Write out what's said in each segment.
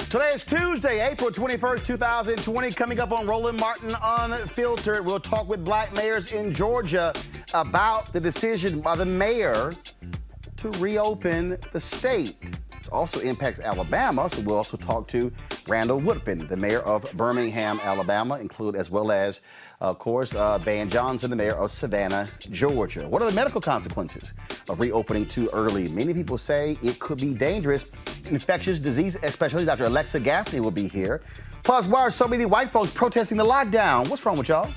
Today is Tuesday, April 21st, 2020. Coming up on Roland Martin Unfiltered, we'll talk with black mayors in Georgia about the decision by the mayor to reopen the state. It also impacts Alabama, so we'll also talk to Randall Woodfin, the mayor of Birmingham, Alabama, as well as, of course, Van Johnson, the mayor of Savannah, Georgia. What are the medical consequences of reopening too early? Many people say it could be dangerous. Infectious disease, especially Dr. Alexa Gaffney will be here. Plus, why are so many white folks protesting the lockdown? What's wrong with y'all?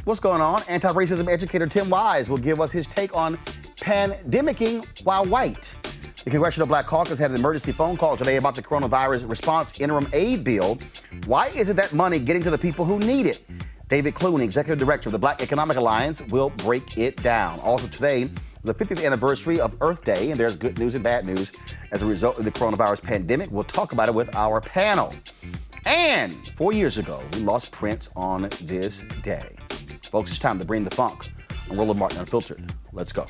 What's going on? Anti-racism educator Tim Wise will give us his take on pandemicking while white. The Congressional Black Caucus had an emergency phone call today about the coronavirus response interim aid bill. Why isn't that money getting to the people who need it? David Clooney, executive director of the Black Economic Alliance, will break it down. Also today is the 50th anniversary of Earth Day, and there's good news and bad news as a result of the coronavirus pandemic. We'll talk about it with our panel. And 4 years ago, we lost Prince on this day. Folks, it's time to bring the funk on Roland Martin Unfiltered. Let's go.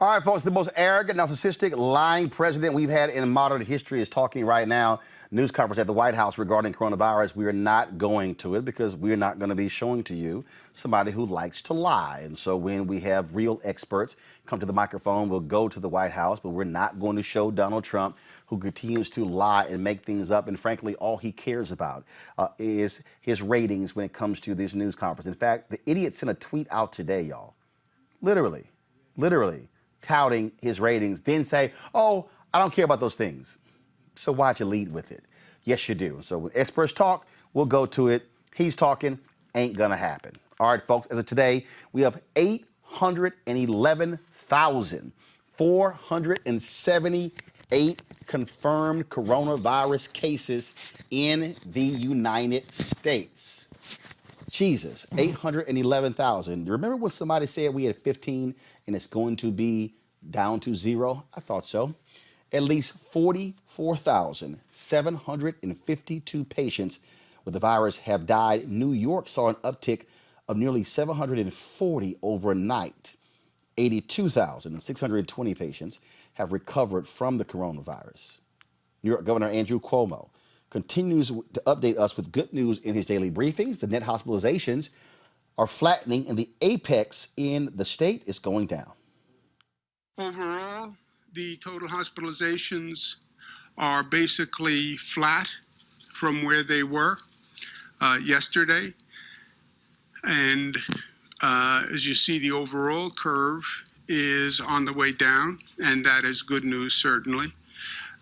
All right, folks, the most arrogant, narcissistic, lying president we've had in modern history is talking right now. News conference at the White House regarding coronavirus. We are not going to it because we're not going to be showing to you somebody who likes to lie. And so when we have real experts come to the microphone, we'll go to the White House, but we're not going to show Donald Trump, who continues to lie and make things up. And frankly, all he cares about is his ratings when it comes to this news conference. In fact, the idiot sent a tweet out today, y'all. Literally. Touting his ratings, then say, oh, I don't care about those things. So why'd you lead with it? Yes, you do. So when experts talk, we'll go to it. He's talking, ain't gonna happen. All right, folks, as of today, we have 811,478 confirmed coronavirus cases in the United States. Jesus, 811,000. Remember when somebody said we had 15 and it's going to be down to 0? I thought so. At least 44,752 patients with the virus have died. New York saw an uptick of nearly 740 overnight. 82,620 patients have recovered from the coronavirus. New York Governor Andrew Cuomo continues to update us with good news in his daily briefings. The net hospitalizations are flattening and the apex in the state is going down. Overall, the total hospitalizations are basically flat from where they were yesterday. And as you see, the overall curve is on the way down, and that is good news, certainly.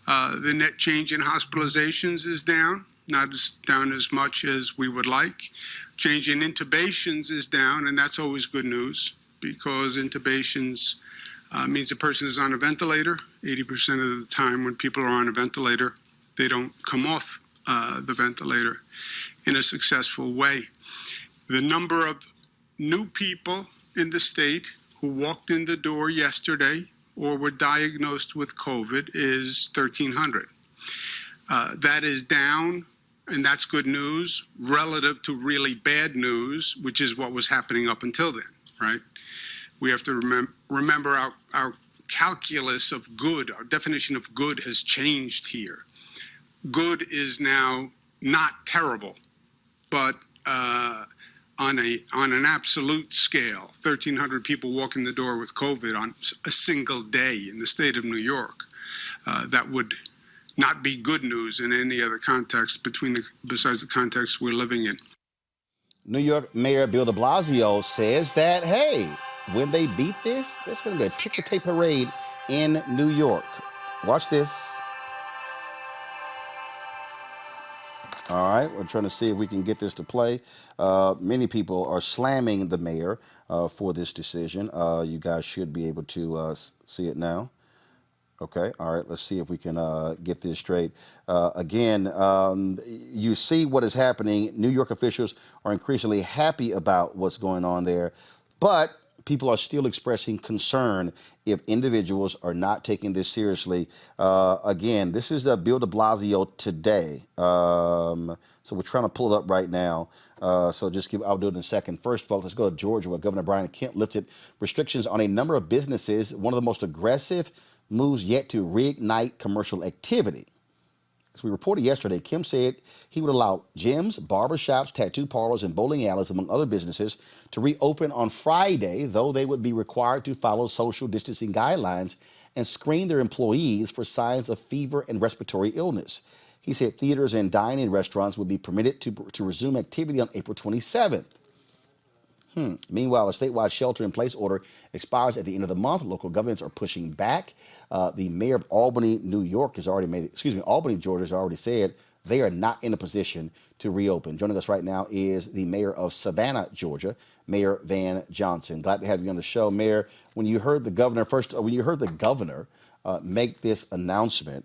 The net change in hospitalizations is down, not down as much as we would like. Change in intubations is down, and that's always good news because intubations means a person is on a ventilator. 80% of the time when people are on a ventilator, they don't come off the ventilator in a successful way. The number of new people in the state who walked in the door yesterday or were diagnosed with COVID is 1,300. That is down, and that's good news relative to really bad news, which is what was happening up until then, right? We have to remember our calculus of good, our definition of good has changed here. Good is now not terrible, but on an absolute scale, 1,300 people walk in the door with COVID on a single day in the state of New York. That would not be good news in any other context besides the context we're living in. New York Mayor Bill de Blasio says that, hey, when they beat this, there's going to be a ticker tape parade in New York. Watch this. All right, we're trying to see if we can get this to play. Many people are slamming the mayor for this decision. You guys should be able to see it now. Okay, all right, let's see if we can get this straight. Again, you see what is happening. New York officials are increasingly happy about what's going on there, but people are still expressing concern if individuals are not taking this seriously. Again, this is Bill de Blasio today. So we're trying to pull it up right now. So I'll do it in a second. First, folks, let's go to Georgia, where Governor Brian Kemp lifted restrictions on a number of businesses, one of the most aggressive moves yet to reignite commercial activity. As we reported yesterday, Kim said he would allow gyms, barbershops, tattoo parlors, and bowling alleys, among other businesses, to reopen on Friday, though they would be required to follow social distancing guidelines and screen their employees for signs of fever and respiratory illness. He said theaters and dine-in restaurants would be permitted to resume activity on April 27th. Meanwhile, a statewide shelter-in-place order expires at the end of the month. Local governments are pushing back. The mayor of Albany, Albany, Georgia, has already said they are not in a position to reopen. Joining us right now is the mayor of Savannah, Georgia, Mayor Van Johnson. Glad to have you on the show, Mayor. When you heard the governor, make this announcement,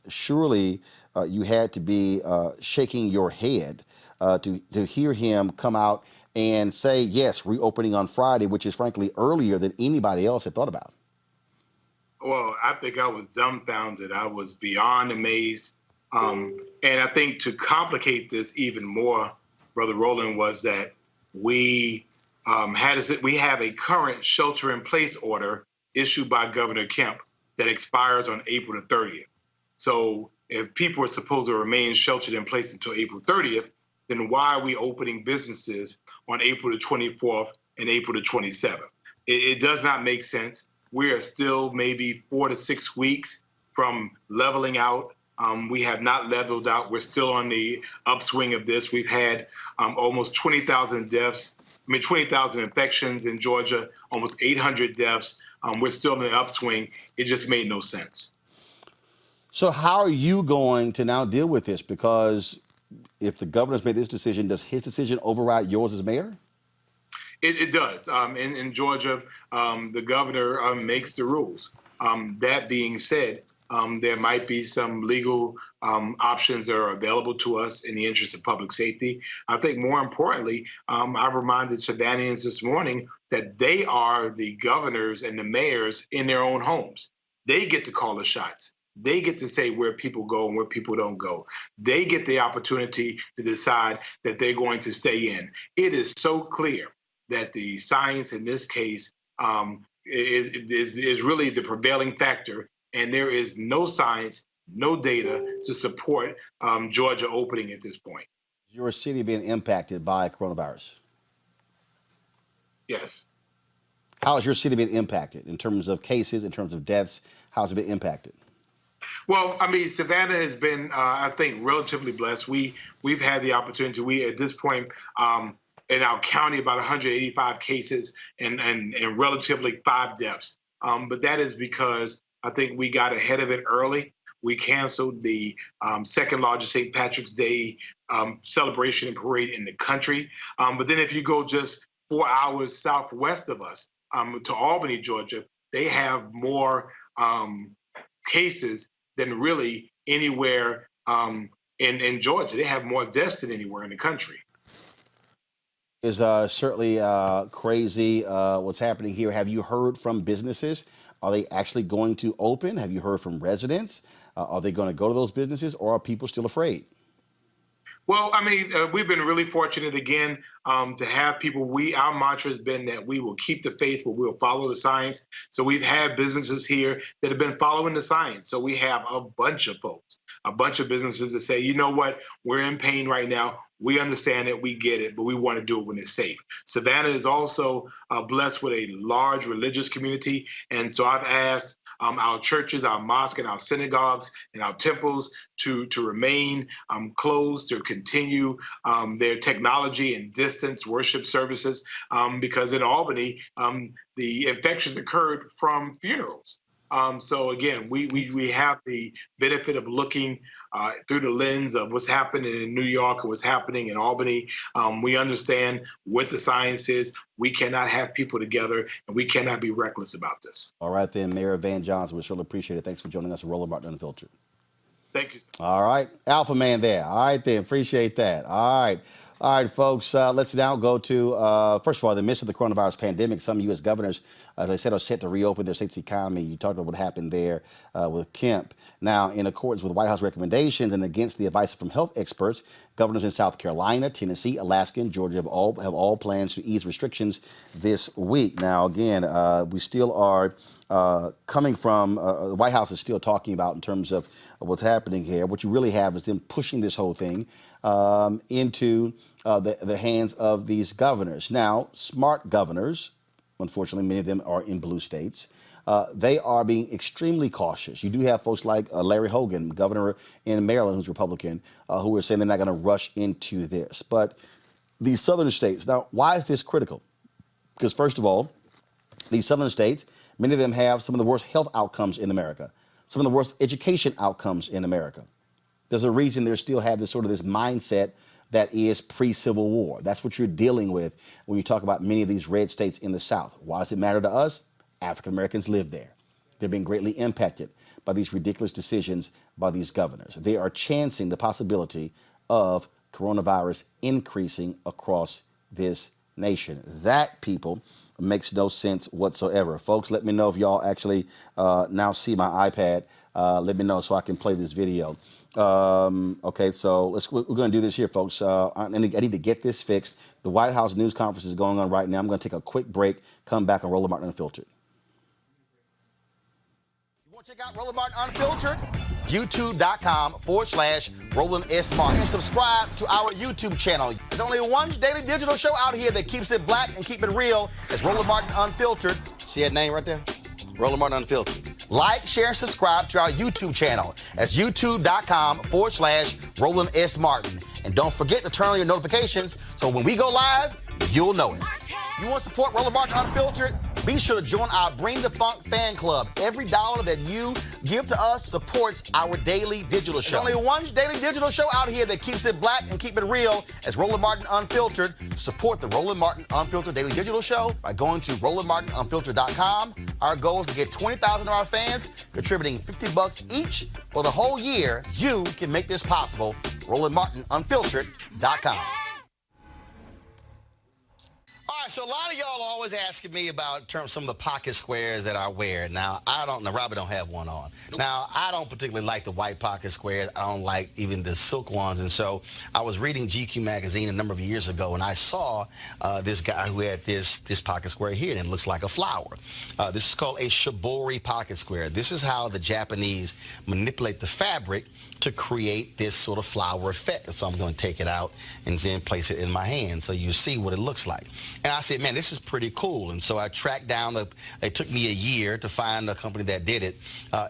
surely you had to be shaking your head to hear him come out and say, yes, reopening on Friday, which is frankly earlier than anybody else had thought about. Well, I think I was dumbfounded. I was beyond amazed. And I think to complicate this even more, Brother Roland, was that we have a current shelter-in-place order issued by Governor Kemp that expires on April the 30th. So if people are supposed to remain sheltered in place until April 30th, then why are we opening businesses on April the 24th and April the 27th? It does not make sense. We are still maybe 4 to 6 weeks from leveling out. We have not leveled out. We're still on the upswing of this. We've had almost 20,000 deaths. 20,000 infections in Georgia, almost 800 deaths. We're still in the upswing. It just made no sense. So how are you going to now deal with this? Because if the governor's made this decision, does his decision override yours as mayor? It does. In Georgia, the governor makes the rules. That being said, there might be some legal options that are available to us in the interest of public safety. I think more importantly, I've reminded Savannahans this morning that they are the governors and the mayors in their own homes. They get to call the shots. They get to say where people go and where people don't go. They get the opportunity to decide that they're going to stay in. It is so clear that the science in this case is really the prevailing factor, and there is no science, no data to support Georgia opening at this point. Your city being impacted by coronavirus? Yes. How has your city been impacted in terms of cases, in terms of deaths? How has it been impacted? Well, I mean, Savannah has been, I think, relatively blessed. We've had the opportunity. We, at this point, in our county, about 185 cases and relatively 5 deaths. But that is because I think we got ahead of it early. We canceled the second largest St. Patrick's Day celebration and parade in the country. But then if you go just 4 hours southwest of us to Albany, Georgia, they have more cases than really anywhere in Georgia. They have more deaths than anywhere in the country. Is certainly crazy what's happening here. Have you heard from businesses? Are they actually going to open? Have you heard from residents? Are they going to go to those businesses, or are people still afraid? Well, I mean, we've been really fortunate again to have people. Our mantra has been that we will keep the faith, but we'll follow the science. So we've had businesses here that have been following the science. So we have a bunch of folks, a bunch of businesses that say, you know what, we're in pain right now. We understand it, we get it, but we want to do it when it's safe. Savannah is also blessed with a large religious community. And so I've asked our churches, our mosques, and our synagogues and our temples to remain closed, to continue their technology and distance worship services, because in Albany, the infections occurred from funerals. So again, we have the benefit of looking through the lens of what's happening in New York and what's happening in Albany. We understand what the science is. We cannot have people together, and we cannot be reckless about this. All right, then, Mayor Van Johnson, we surely appreciate it. Thanks for joining us, Roland Martin Unfiltered. Thank you, sir. All right, Alpha Man there. All right, then, appreciate that. All right, folks, let's now go to, first of all, in the midst of the coronavirus pandemic, some U.S. governors, as I said, are set to reopen their state's economy. You talked about what happened there with Kemp. Now, in accordance with White House recommendations and against the advice from health experts, governors in South Carolina, Tennessee, Alaska, and Georgia have all plans to ease restrictions this week. Now, again, we still are coming from, the White House is still talking about in terms of what's happening here. What you really have is them pushing this whole thing into the hands of these governors. Now, smart governors, unfortunately, many of them are in blue states. They are being extremely cautious. You do have folks like Larry Hogan, governor in Maryland, who's Republican, who are saying they're not going to rush into this. But these southern states, now, why is this critical? Because first of all, these southern states, many of them have some of the worst health outcomes in America, some of the worst education outcomes in America. There's a reason they still have this sort of this mindset that is pre-Civil War. That's what you're dealing with when you talk about many of these red states in the South. Why does it matter to us? African Americans live there. They've been greatly impacted by these ridiculous decisions by these governors. They are chancing the possibility of coronavirus increasing across this nation. That, people, makes no sense whatsoever. Folks, let me know if y'all actually now see my iPad. Let me know so I can play this video. Okay, so we're going to do this here, folks. I need to get this fixed. The White House news conference is going on right now. I'm going to take a quick break, come back on Roland Martin Unfiltered. You want to check out Roland Martin Unfiltered? YouTube.com/Roland S. Martin. And subscribe to our YouTube channel. There's only one daily digital show out here that keeps it black and keep it real. It's Roland Martin Unfiltered. See that name right there? Roland Martin Unfiltered. Like, share, and subscribe to our YouTube channel. That's youtube.com/Roland S. Martin. And don't forget to turn on your notifications so when we go live, you'll know it. You want to support Roland Martin Unfiltered? Be sure to join our Bring the Funk fan club. Every dollar that you give to us supports our daily digital show. There's only one daily digital show out here that keeps it black and keep it real. It's Roland Martin Unfiltered. Support the Roland Martin Unfiltered daily digital show by going to RolandMartinUnfiltered.com. Our goal is to get 20,000 of our fans contributing $50 each for the whole year. You can make this possible. RolandMartinUnfiltered.com. All right, so a lot of y'all are always asking me about some of the pocket squares that I wear. Now, Robert don't have one on. Now, I don't particularly like the white pocket squares. I don't like even the silk ones. And so I was reading GQ magazine a number of years ago, and I saw this guy who had this pocket square here, and it looks like a flower. This is called a shibori pocket square. This is how the Japanese manipulate the fabric to create this sort of flower effect. So I'm going to take it out and then place it in my hand so you see what it looks like. And I said, man, this is pretty cool. And so I tracked down, it took me a year to find a company that did it.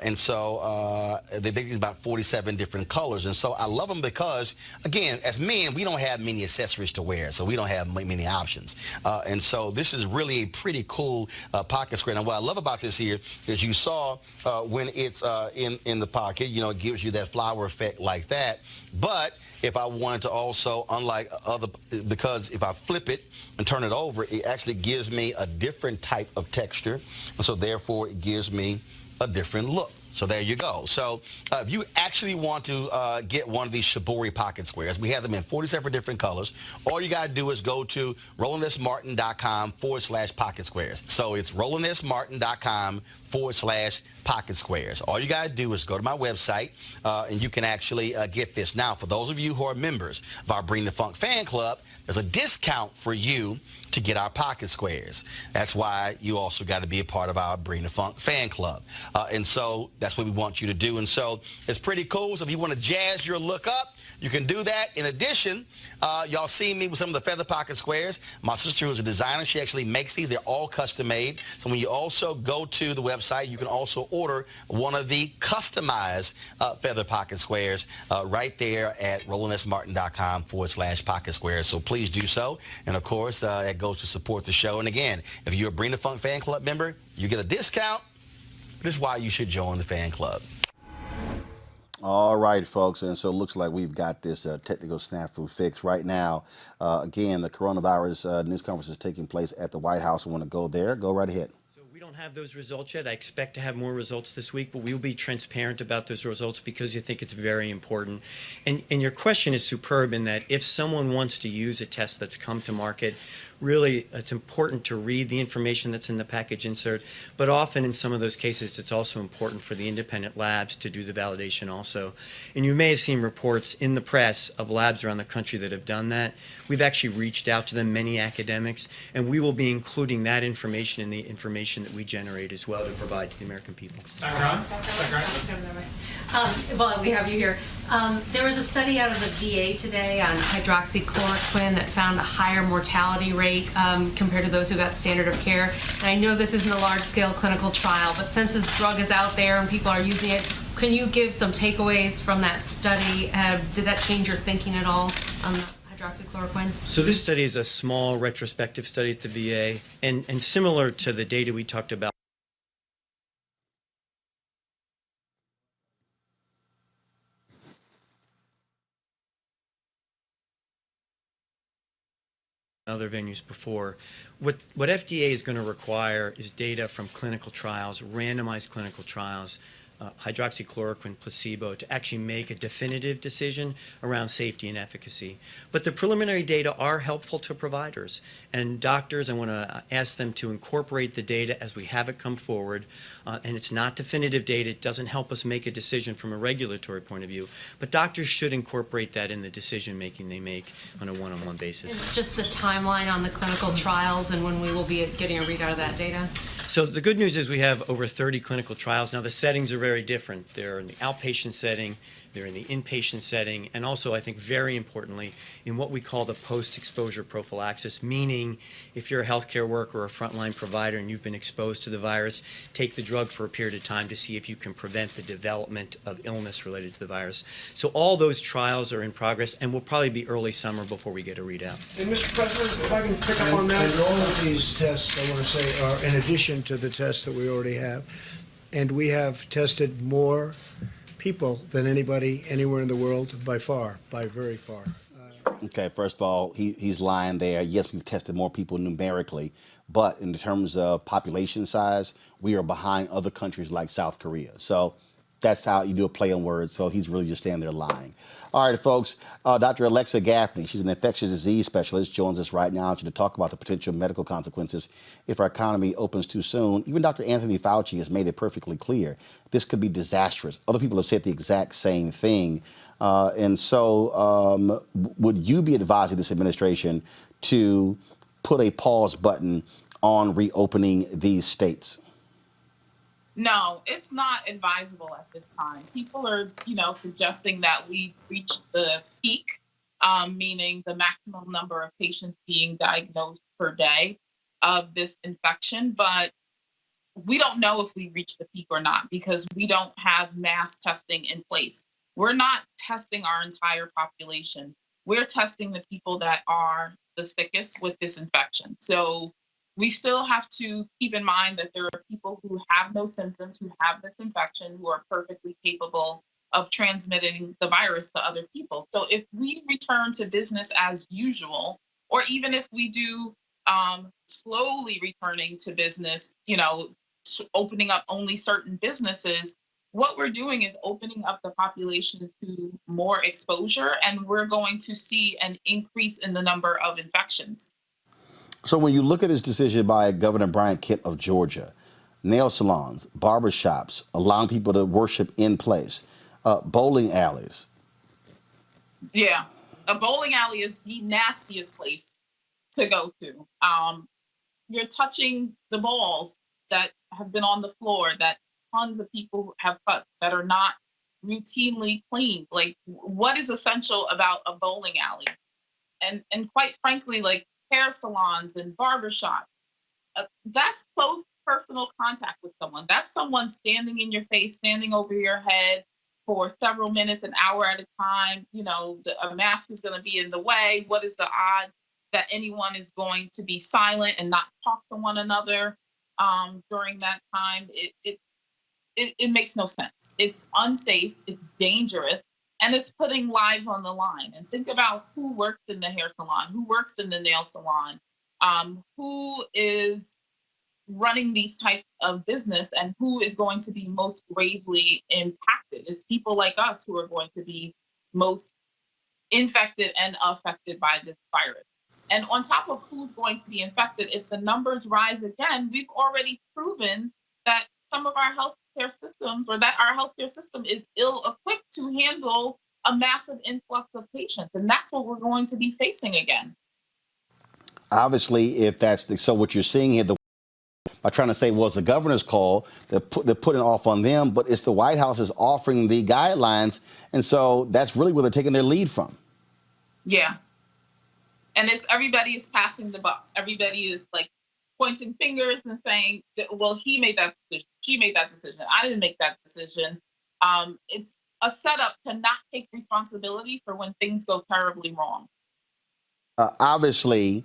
And so they make these about 47 different colors. And so I love them because, again, as men, we don't have many accessories to wear, so we don't have many options. And so this is really a pretty cool pocket square. Now, what I love about this here is you saw when it's in the pocket, you know, it gives you that flower effect like that. But if I wanted to also, unlike other, because if I flip it and turn it over, it actually gives me a different type of texture. And so therefore it gives me a different look. So there you go. So if you actually want to get one of these shibori pocket squares, we have them in 47 different colors. All you got to do is go to RolandSMartin.com/pocket squares. So it's RolandSMartin.com/pocket squares. All you got to do is go to my website and you can actually get this. Now, for those of you who are members of our Bring the Funk fan club, there's a discount for you to get our pocket squares. That's why you also got to be a part of our Bring the Funk fan club. And so that's what we want you to do. And so it's pretty cool. So if you want to jazz your look up, You can do that. In addition, y'all see me with some of the Feather Pocket Squares. My sister, who's a designer, she actually makes these. They're all custom made. So when you also go to the website, you can also order one of the customized Feather Pocket Squares right there at rolandsmartin.com/pocket squares. So please do so. And of course, it goes to support the show. And again, if you're a Bring the Funk fan club member, you get a discount. This is why you should join the fan club. All right, folks, and so it looks like we've got this technical snafu fixed right now. Again, the coronavirus news conference is taking place at the White House. I want to go there. Go right ahead. We don't have those results yet. I expect to have more results this week, but we will be transparent about those results because you think it's very important. And your question is superb in that if someone wants to use a test that's come to market, really it's important to read the information that's in the package insert, but often in some of those cases it's also important for the independent labs to do the validation also. And you may have seen reports in the press of labs around the country that have done that. We've actually reached out to them, many academics, and we will be including that information in the information that we generate as well to provide to the American people. Well, we have you here. There was a study out of the VA today on hydroxychloroquine that found a higher mortality rate compared to those who got standard of care. And I know this isn't a large-scale clinical trial, but since this drug is out there and people are using it, can you give some takeaways from that study? Did that change your thinking at all on the hydroxychloroquine? So this study is a small retrospective study at the VA, and similar to the data we talked about other venues before. What FDA is going to require is data from clinical trials, randomized clinical trials, hydroxychloroquine, placebo, to actually make a definitive decision around safety and efficacy. But the preliminary data are helpful to providers and doctors. I want to ask them to incorporate the data as we have it come forward. And it's not definitive data. It doesn't help us make a decision from a regulatory point of view. But doctors should incorporate that in the decision making they make on a one-on-one basis. Is just the timeline on the clinical trials and when we will be getting a readout of that data? So the good news is we have over 30 clinical trials. Now the settings are very different. They're in the outpatient setting, they're in the inpatient setting, and also I think very importantly in what we call the post-exposure prophylaxis, meaning if you're a healthcare worker or a frontline provider and you've been exposed to the virus, take the drug for a period of time to see if you can prevent the development of illness related to the virus. So all those trials are in progress and will probably be early summer before we get a readout. And Mr. President, if I can pick up on that. And all of these tests, I want to say, are in addition to the tests that we already have. And we have tested more people than anybody anywhere in the world by far, by very far. Okay, first of all, he's lying there. Yes, we've tested more people numerically, but in terms of population size, we are behind other countries like South Korea. So that's how you do a play on words. So he's really just standing there lying. All right, folks. Dr. Alexa Gaffney, she's an infectious disease specialist, joins us right now to talk about the potential medical consequences if our economy opens too soon. Even Dr. Anthony Fauci has made it perfectly clear this could be disastrous. Other people have said the exact same thing. And so would you be advising this administration to put a pause button on reopening these states? No, it's not advisable at this time. People are, suggesting that we've reached the peak, meaning the maximum number of patients being diagnosed per day of this infection. But we don't know if we reached the peak or not because we don't have mass testing in place. We're not testing our entire population. We're testing the people that are the sickest with this infection. So we still have to keep in mind that there are people who have no symptoms, who have this infection, who are perfectly capable of transmitting the virus to other people. So if we return to business as usual, or even if we do slowly returning to business, opening up only certain businesses, what we're doing is opening up the population to more exposure, and we're going to see an increase in the number of infections. So when you look at this decision by Governor Brian Kemp of Georgia, nail salons, barbershops, allowing people to worship in place, bowling alleys. Yeah, a bowling alley is the nastiest place to go to. You're touching the balls that have been on the floor that tons of people have cut that are not routinely cleaned? Like, what is essential about a bowling alley? And quite frankly, like hair salons and barbershops, that's close personal contact with someone. That's someone standing in your face, standing over your head for several minutes, an hour at a time. You know, a mask is going to be in the way. What is the odds that anyone is going to be silent and not talk to one another during that time? It makes no sense. It's unsafe. It's dangerous. And it's putting lives on the line. And think about who works in the hair salon, who works in the nail salon, who is running these types of business, and who is going to be most gravely impacted. It's people like us who are going to be most infected and affected by this virus. And on top of who's going to be infected, if the numbers rise again, we've already proven that some of our healthcare systems, or that our healthcare system is ill-equipped to handle a massive influx of patients. And that's what we're going to be facing again. Obviously, if that's so what you're seeing here, by trying to say, well, it's the governor's call, they're putting it off on them, but it's the White House is offering the guidelines. And so that's really where they're taking their lead from. Yeah. And it's everybody is passing the buck. Everybody is like pointing fingers and saying, well, he made that decision. She made that decision. I didn't make that decision. It's a setup to not take responsibility for when things go terribly wrong. Obviously,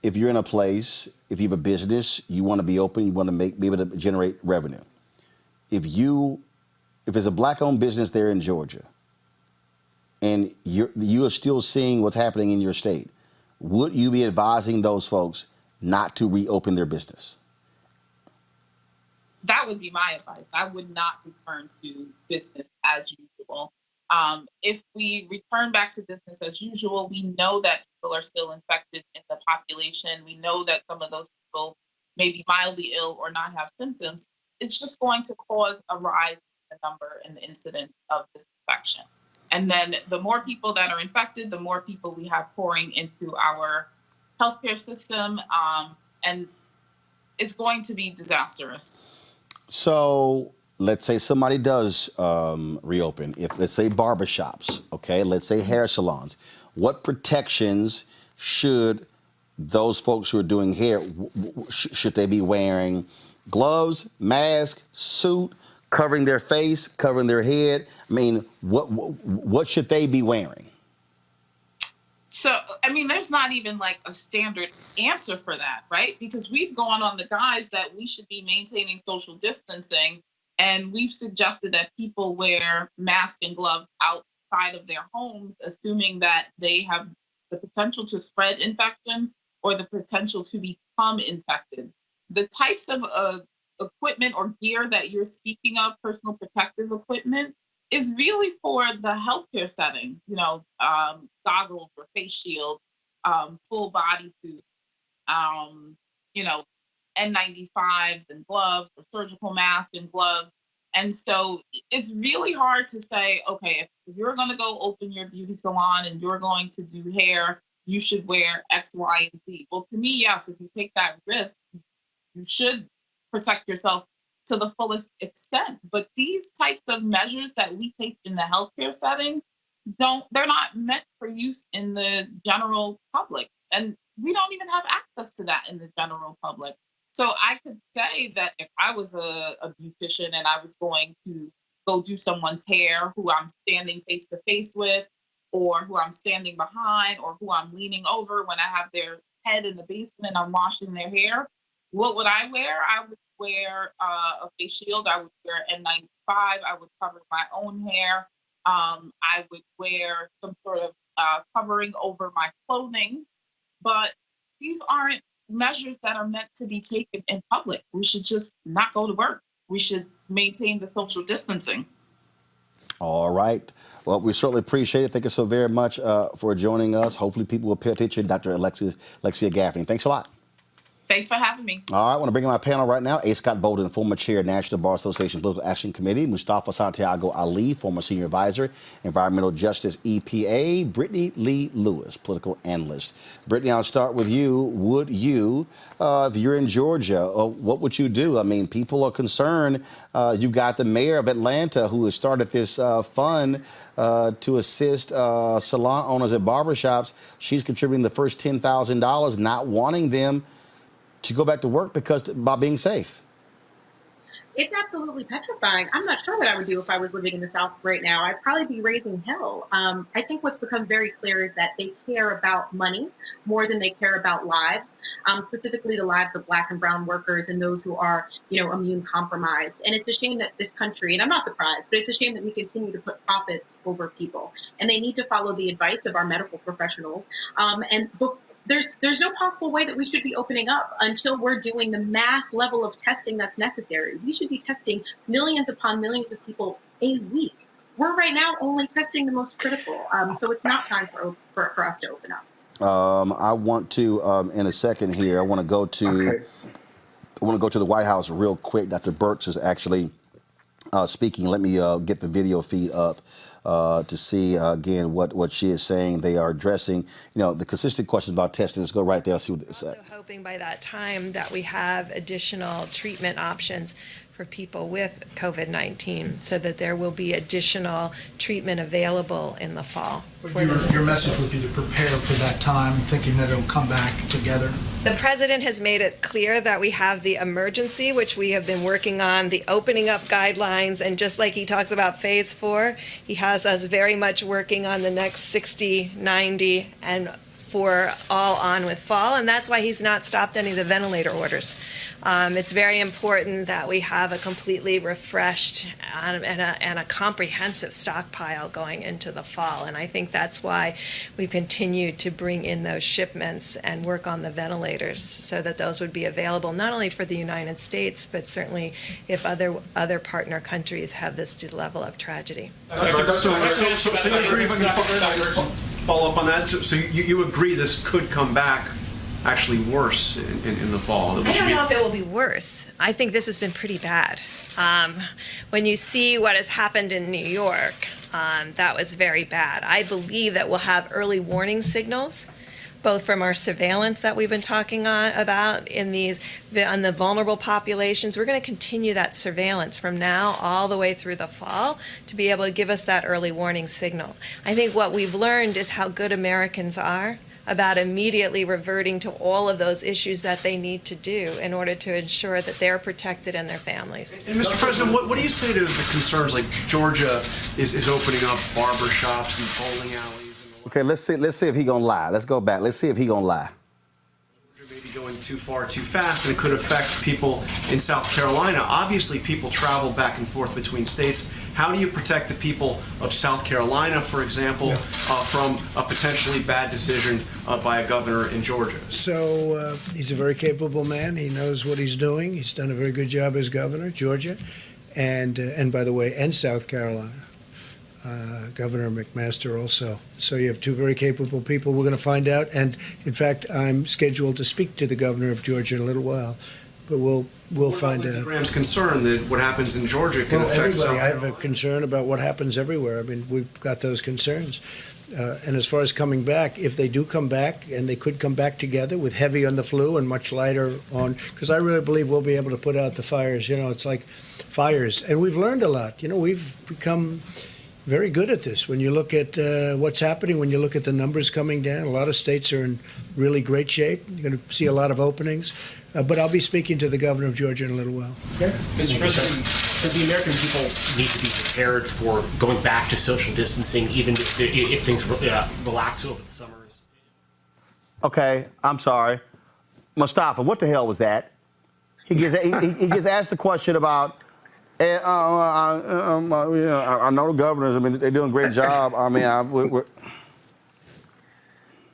if you're in a place, if you have a business, you want to be open, you want to be able to generate revenue. If it's a black-owned business there in Georgia, and you are still seeing what's happening in your state, would you be advising those folks not to reopen their business? That would be my advice. I would not return to business as usual. If we return back to business as usual, we know that people are still infected in the population. We know that some of those people may be mildly ill or not have symptoms. It's just going to cause a rise in the number and the incidence of this infection. And then the more people that are infected, the more people we have pouring into our healthcare system, and it's going to be disastrous. So let's say somebody does reopen. If, let's say, barbershops, okay, let's say hair salons. What protections should those folks who are doing hair, should they be wearing? Gloves, mask, suit, covering their face, covering their head? I mean, what should they be wearing? So, I mean, there's not even like a standard answer for that, right? Because we've gone on the guise that we should be maintaining social distancing, and we've suggested that people wear masks and gloves outside of their homes, assuming that they have the potential to spread infection or the potential to become infected. The types of equipment or gear that you're speaking of, personal protective equipment, is really for the healthcare setting, goggles or face shields, full body suits, N95s and gloves, or surgical masks and gloves. And so it's really hard to say, okay, if you're going to go open your beauty salon and you're going to do hair, you should wear X, Y, and Z. Well, to me, yes, if you take that risk, you should protect yourself to the fullest extent. But these types of measures that we take in the healthcare setting, they're not meant for use in the general public. And we don't even have access to that in the general public. So I could say that if I was a beautician and I was going to go do someone's hair who I'm standing face to face with, or who I'm standing behind, or who I'm leaning over when I have their head in the basement and I'm washing their hair, what would I wear? I would wear a face shield. I would wear N95. I would cover my own hair. I would wear some sort of covering over my clothing. But these aren't measures that are meant to be taken in public. We should just not go to work. We should maintain the social distancing. All right. Well, we certainly appreciate it. Thank you so very much for joining us. Hopefully people will pay attention. Dr. Alexia Gaffney. Thanks a lot. Thanks for having me. All right, I want to bring in my panel right now. A. Scott Bolden, former chair, National Bar Association Political Action Committee. Mustafa Santiago Ali, former senior advisor, Environmental Justice EPA. Brittany Lee Lewis, political analyst. Brittany, I'll start with you. Would you, if you're in Georgia, what would you do? I mean, people are concerned. You got the mayor of Atlanta who has started this fund to assist salon owners at barbershops. She's contributing the first $10,000, not wanting them to go back to work by being safe. It's absolutely petrifying. I'm not sure what I would do if I was living in the South right now. I'd probably be raising hell. I think what's become very clear is that they care about money more than they care about lives, specifically the lives of Black and brown workers and those who are, immune compromised. And it's a shame that this country, and I'm not surprised, but it's a shame that we continue to put profits over people. And they need to follow the advice of our medical professionals. There's no possible way that we should be opening up until we're doing the mass level of testing that's necessary. We should be testing millions upon millions of people a week. We're right now only testing the most critical. So it's not time for us to open up. I want to, in a second here, I want to go to the White House real quick. Dr. Birx is actually speaking. Let me get the video feed up. To see, again, what she is saying. They are addressing, the consistent questions about testing. Let's go right there. See what this says. Also hoping by that time that we have additional treatment options for people with COVID-19 so that there will be additional treatment available in the fall. Your message would be to prepare for that time, thinking that it'll come back together. The president has made it clear that we have the emergency, which we have been working on, the opening up guidelines, and just like he talks about phase 4, he has us very much working on the next 60, 90, and for all on with fall, and that's why he's not stopped any of the ventilator orders. It's very important that we have a completely refreshed and a comprehensive stockpile going into the fall, and I think that's why we continue to bring in those shipments and work on the ventilators so that those would be available not only for the United States, but certainly if other partner countries have this level of tragedy. So you agree, if I can follow up on that? So you agree this could come back actually worse in the fall? I don't know if it will be worse. I think this has been pretty bad. When you see what has happened in New York, that was very bad. I believe that we'll have early warning signals, both from our surveillance that we've been talking about on the vulnerable populations. We're going to continue that surveillance from now all the way through the fall to be able to give us that early warning signal. I think what we've learned is how good Americans are about immediately reverting to all of those issues that they need to do in order to ensure that they're protected and their families. And Mr. President, what do you say to the concerns like Georgia is opening up barber shops and bowling alleys? Okay, let's see if he's gonna lie. Let's go back. Let's see if he's gonna lie. Maybe going too far too fast, and it could affect people in South Carolina. Obviously, people travel back and forth between states. How do you protect the people of South Carolina, for example, from a potentially bad decision by a governor in Georgia? So he's a very capable man. He knows what he's doing. He's done a very good job as governor, Georgia, and by the way, and South Carolina. Governor McMaster also. So you have two very capable people. We're going to find out. And in fact, I'm scheduled to speak to the governor of Georgia in a little while. But we'll find out. Graham's concern that what happens in Georgia can affect everybody. I have a concern about what happens everywhere. I mean, we've got those concerns. And as far as coming back, if they do come back, and they could come back together with heavy on the flu and much lighter on, because I really believe we'll be able to put out the fires. It's like fires. And we've learned a lot. We've become very good at this. When you look at what's happening, when you look at the numbers coming down, a lot of states are in really great shape. You're going to see a lot of openings. But I'll be speaking to the governor of Georgia in a little while. Okay. Mr. President, so the American people need to be prepared for going back to social distancing, even if things relax over the summers. Okay, I'm sorry. Mustafa, what the hell was that? He gets asked the question about, I know the governors, they're doing a great job.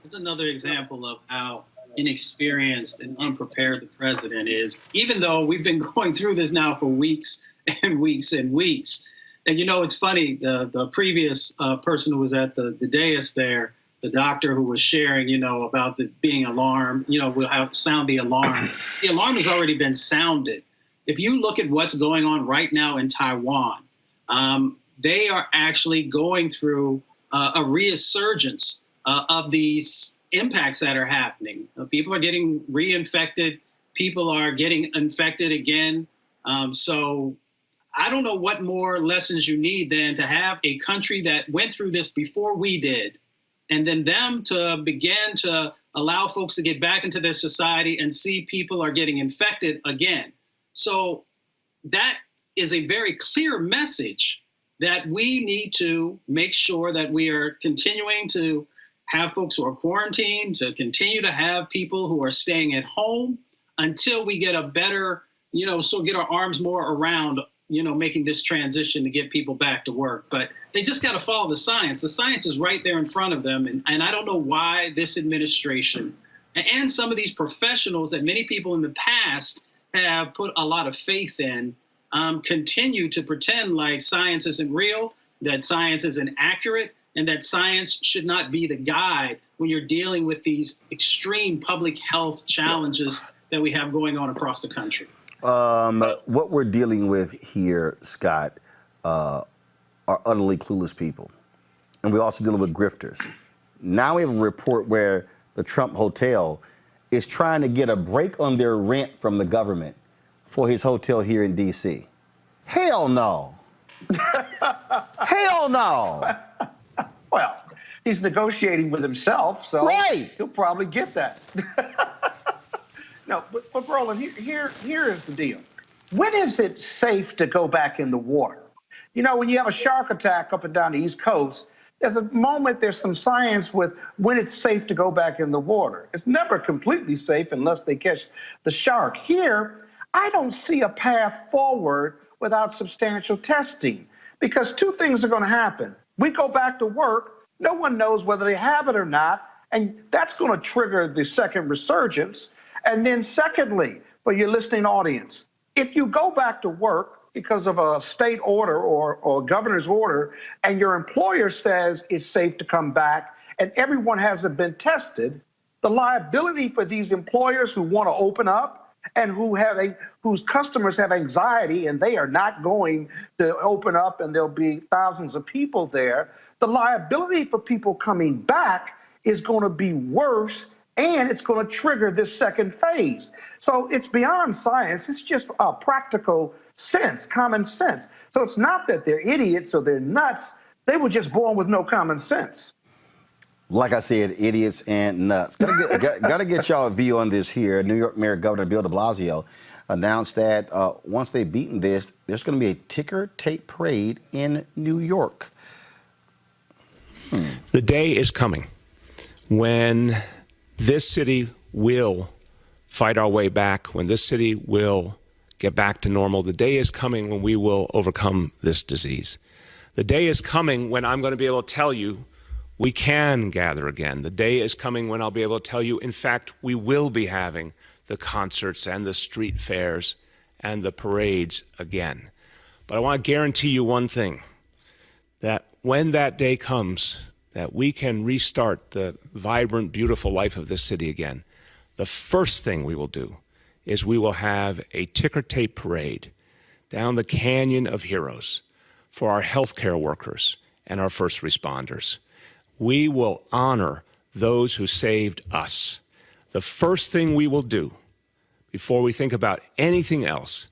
It's another example of how inexperienced and unprepared the president is, even though we've been going through this now for weeks and weeks and weeks. And it's funny, the previous person who was at the dais there the doctor who was sharing, about being alarmed, we'll sound the alarm. The alarm has already been sounded. If you look at what's going on right now in Taiwan, they are actually going through a resurgence of these impacts that are happening. People are getting reinfected. People are getting infected again. So I don't know what more lessons you need than to have a country that went through this before we did, and then them to begin to allow folks to get back into their society and see people are getting infected again. So that is a very clear message that we need to make sure that we are continuing to have folks who are quarantined, to continue to have people who are staying at home until we get a better, get our arms more around, making this transition to get people back to work. But they just got to follow the science. The science is right there in front of them. And I don't know why this administration and some of these professionals that many people in the past have put a lot of faith in continue to pretend like science isn't real, that science isn't accurate, and that science should not be the guide when you're dealing with these extreme public health challenges that we have going on across the country. What we're dealing with here, Scott, are utterly clueless people. And we're also dealing with grifters. Now we have a report where the Trump Hotel is trying to get a break on their rent from the government for his hotel here in D.C. Hell no. Hell no. Well, he's negotiating with himself, so right. He'll probably get that. No, but Roland, here is the deal. When is it safe to go back in the water? When you have a shark attack up and down the East Coast, there's a moment, there's some science with when it's safe to go back in the water. It's never completely safe unless they catch the shark. Here, I don't see a path forward without substantial testing, because two things are going to happen. We go back to work, no one knows whether they have it or not, and that's going to trigger the second resurgence. And then secondly, for your listening audience, if you go back to work because of a state order or governor's order, and your employer says it's safe to come back, and everyone hasn't been tested, the liability for these employers who want to open up and whose customers have anxiety and they are not going to open up and there'll be thousands of people there, the liability for people coming back is going to be worse, and it's going to trigger this second phase. So it's beyond science. It's just practical sense, common sense. So it's not that they're idiots or they're nuts. They were just born with no common sense. Like I said, idiots and nuts. Gotta get y'all a view on this here. New York Mayor Governor Bill de Blasio announced that once they've beaten this, there's going to be a ticker tape parade in New York. The day is coming when this city will fight our way back, when this city will get back to normal. The day is coming when we will overcome this disease. The day is coming when I'm going to be able to tell you we can gather again. The day is coming when I'll be able to tell you, in fact, we will be having the concerts and the street fairs and the parades again. But I want to guarantee you one thing, that when that day comes, that we can restart the vibrant, beautiful life of this city again, the first thing we will do is we will have a ticker tape parade down the Canyon of Heroes for our healthcare workers and our first responders. We will honor those who saved us. The first thing we will do before we think about anything else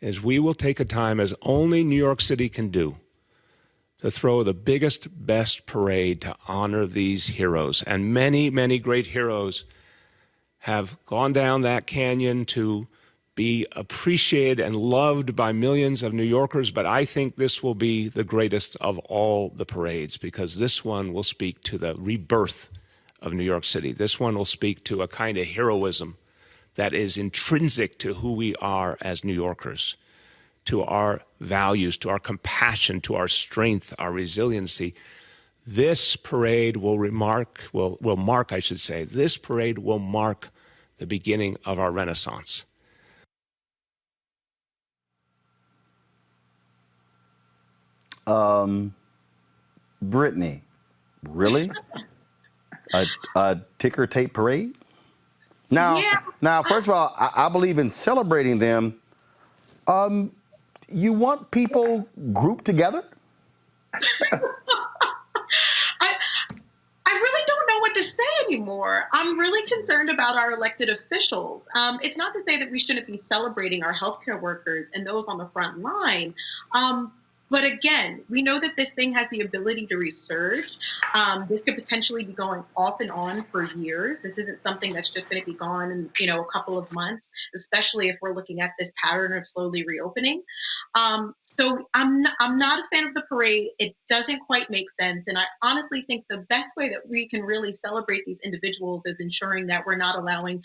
is we will take a time, as only New York City can do, to throw the biggest, best parade to honor these heroes. And many, many great heroes have gone down that canyon to be appreciated and loved by millions of New Yorkers, but I think this will be the greatest of all the parades, because this one will speak to the rebirth of New York City. This one will speak to a kind of heroism that is intrinsic to who we are as New Yorkers, to our values, to our compassion, to our strength, our resiliency. This parade will mark the beginning of our Renaissance. Brittany, really? A ticker tape parade? Now, Yeah. now, first of all, I believe in celebrating them. You want people grouped together? I really don't know what to say anymore. I'm really concerned about our elected officials. It's not to say that we shouldn't be celebrating our healthcare workers and those on the front line. But again, we know that this thing has the ability to resurge. This could potentially be going off and on for years. This isn't something that's just going to be gone in, a couple of months, especially if we're looking at this pattern of slowly reopening. So I'm not a fan of the parade. It doesn't quite make sense. And I honestly think the best way that we can really celebrate these individuals is ensuring that we're not allowing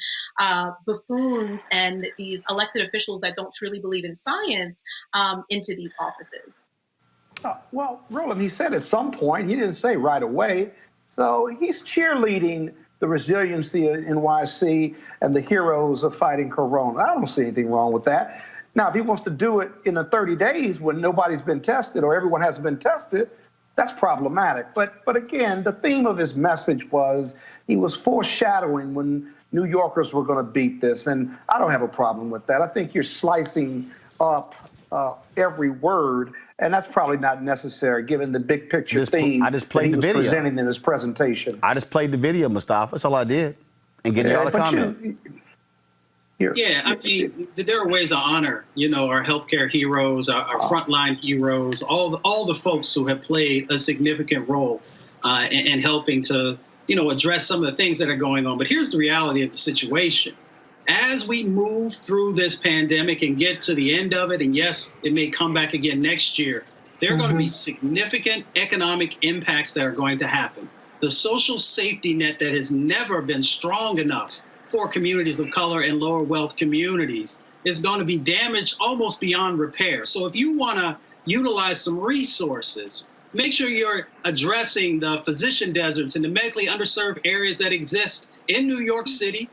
buffoons and these elected officials that don't truly believe in science into these offices. Well, Roland, he said at some point, he didn't say right away. So he's cheerleading the resiliency of NYC and the heroes of fighting Corona. I don't see anything wrong with that. Now, if he wants to do it in the 30 days when nobody's been tested or everyone hasn't been tested, that's problematic. But again, the theme of his message was he was foreshadowing when New Yorkers were going to beat this. And I don't have a problem with that. I think you're slicing up every word. And that's probably not necessary, given the big picture theme I just played that the he was video. presenting in his presentation. I just played the video, Mustafa. That's all I did. And getting y'all to comment. Yeah, I mean, there are ways to honor, our healthcare heroes, our frontline heroes, all the folks who have played a significant role in helping to, address some of the things that are going on. But here's the reality of the situation. As we move through this pandemic and get to the end of it, and yes, it may come back again next year, there are going to be significant economic impacts that are going to happen. The social safety net that has never been strong enough for communities of color and lower wealth communities is going to be damaged almost beyond repair. So if you want to utilize some resources, make sure you're addressing the physician deserts and the medically underserved areas that exist in New York City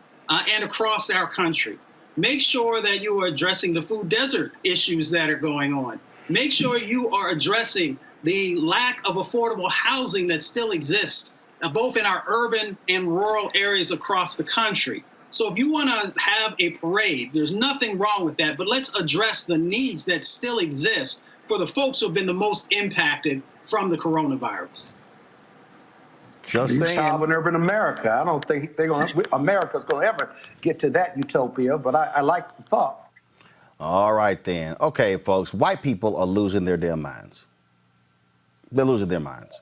and across our country. Make sure that you are addressing the food desert issues that are going on. Make sure you are addressing the lack of affordable housing that still exists, both in our urban and rural areas across the country. So if you want to have a parade, there's nothing wrong with that, but let's address the needs that still exist for the folks who have been the most impacted from the coronavirus. Just solving urban America. I don't think America's going to ever get to that utopia, but I like the thought. All right, then. Okay, folks, white people are losing their damn minds. They're losing their minds.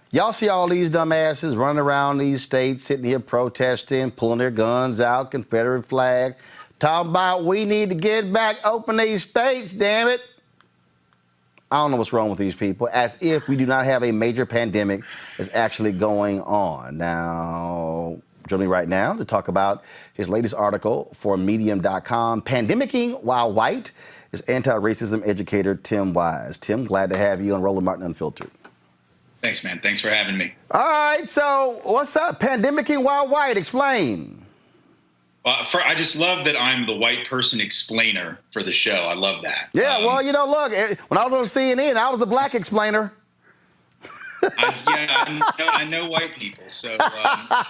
Y'all see all these dumbasses running around these states, sitting here protesting, pulling their guns out, Confederate flag, talking about we need to get back, open these states, damn it. I don't know what's wrong with these people, as if we do not have a major pandemic that's actually going on. Now, joining me right now to talk about his latest article for Medium.com, Pandemicking While White, is anti-racism educator Tim Wise. Tim, glad to have you on Roland Martin Unfiltered. Thanks, man. Thanks for having me. All right, so what's up? Pandemicking While White, explain. Well, I just love that I'm the white person explainer for the show. I love that. Yeah, well, look, when I was on CNN, I was the black explainer. I know white people. So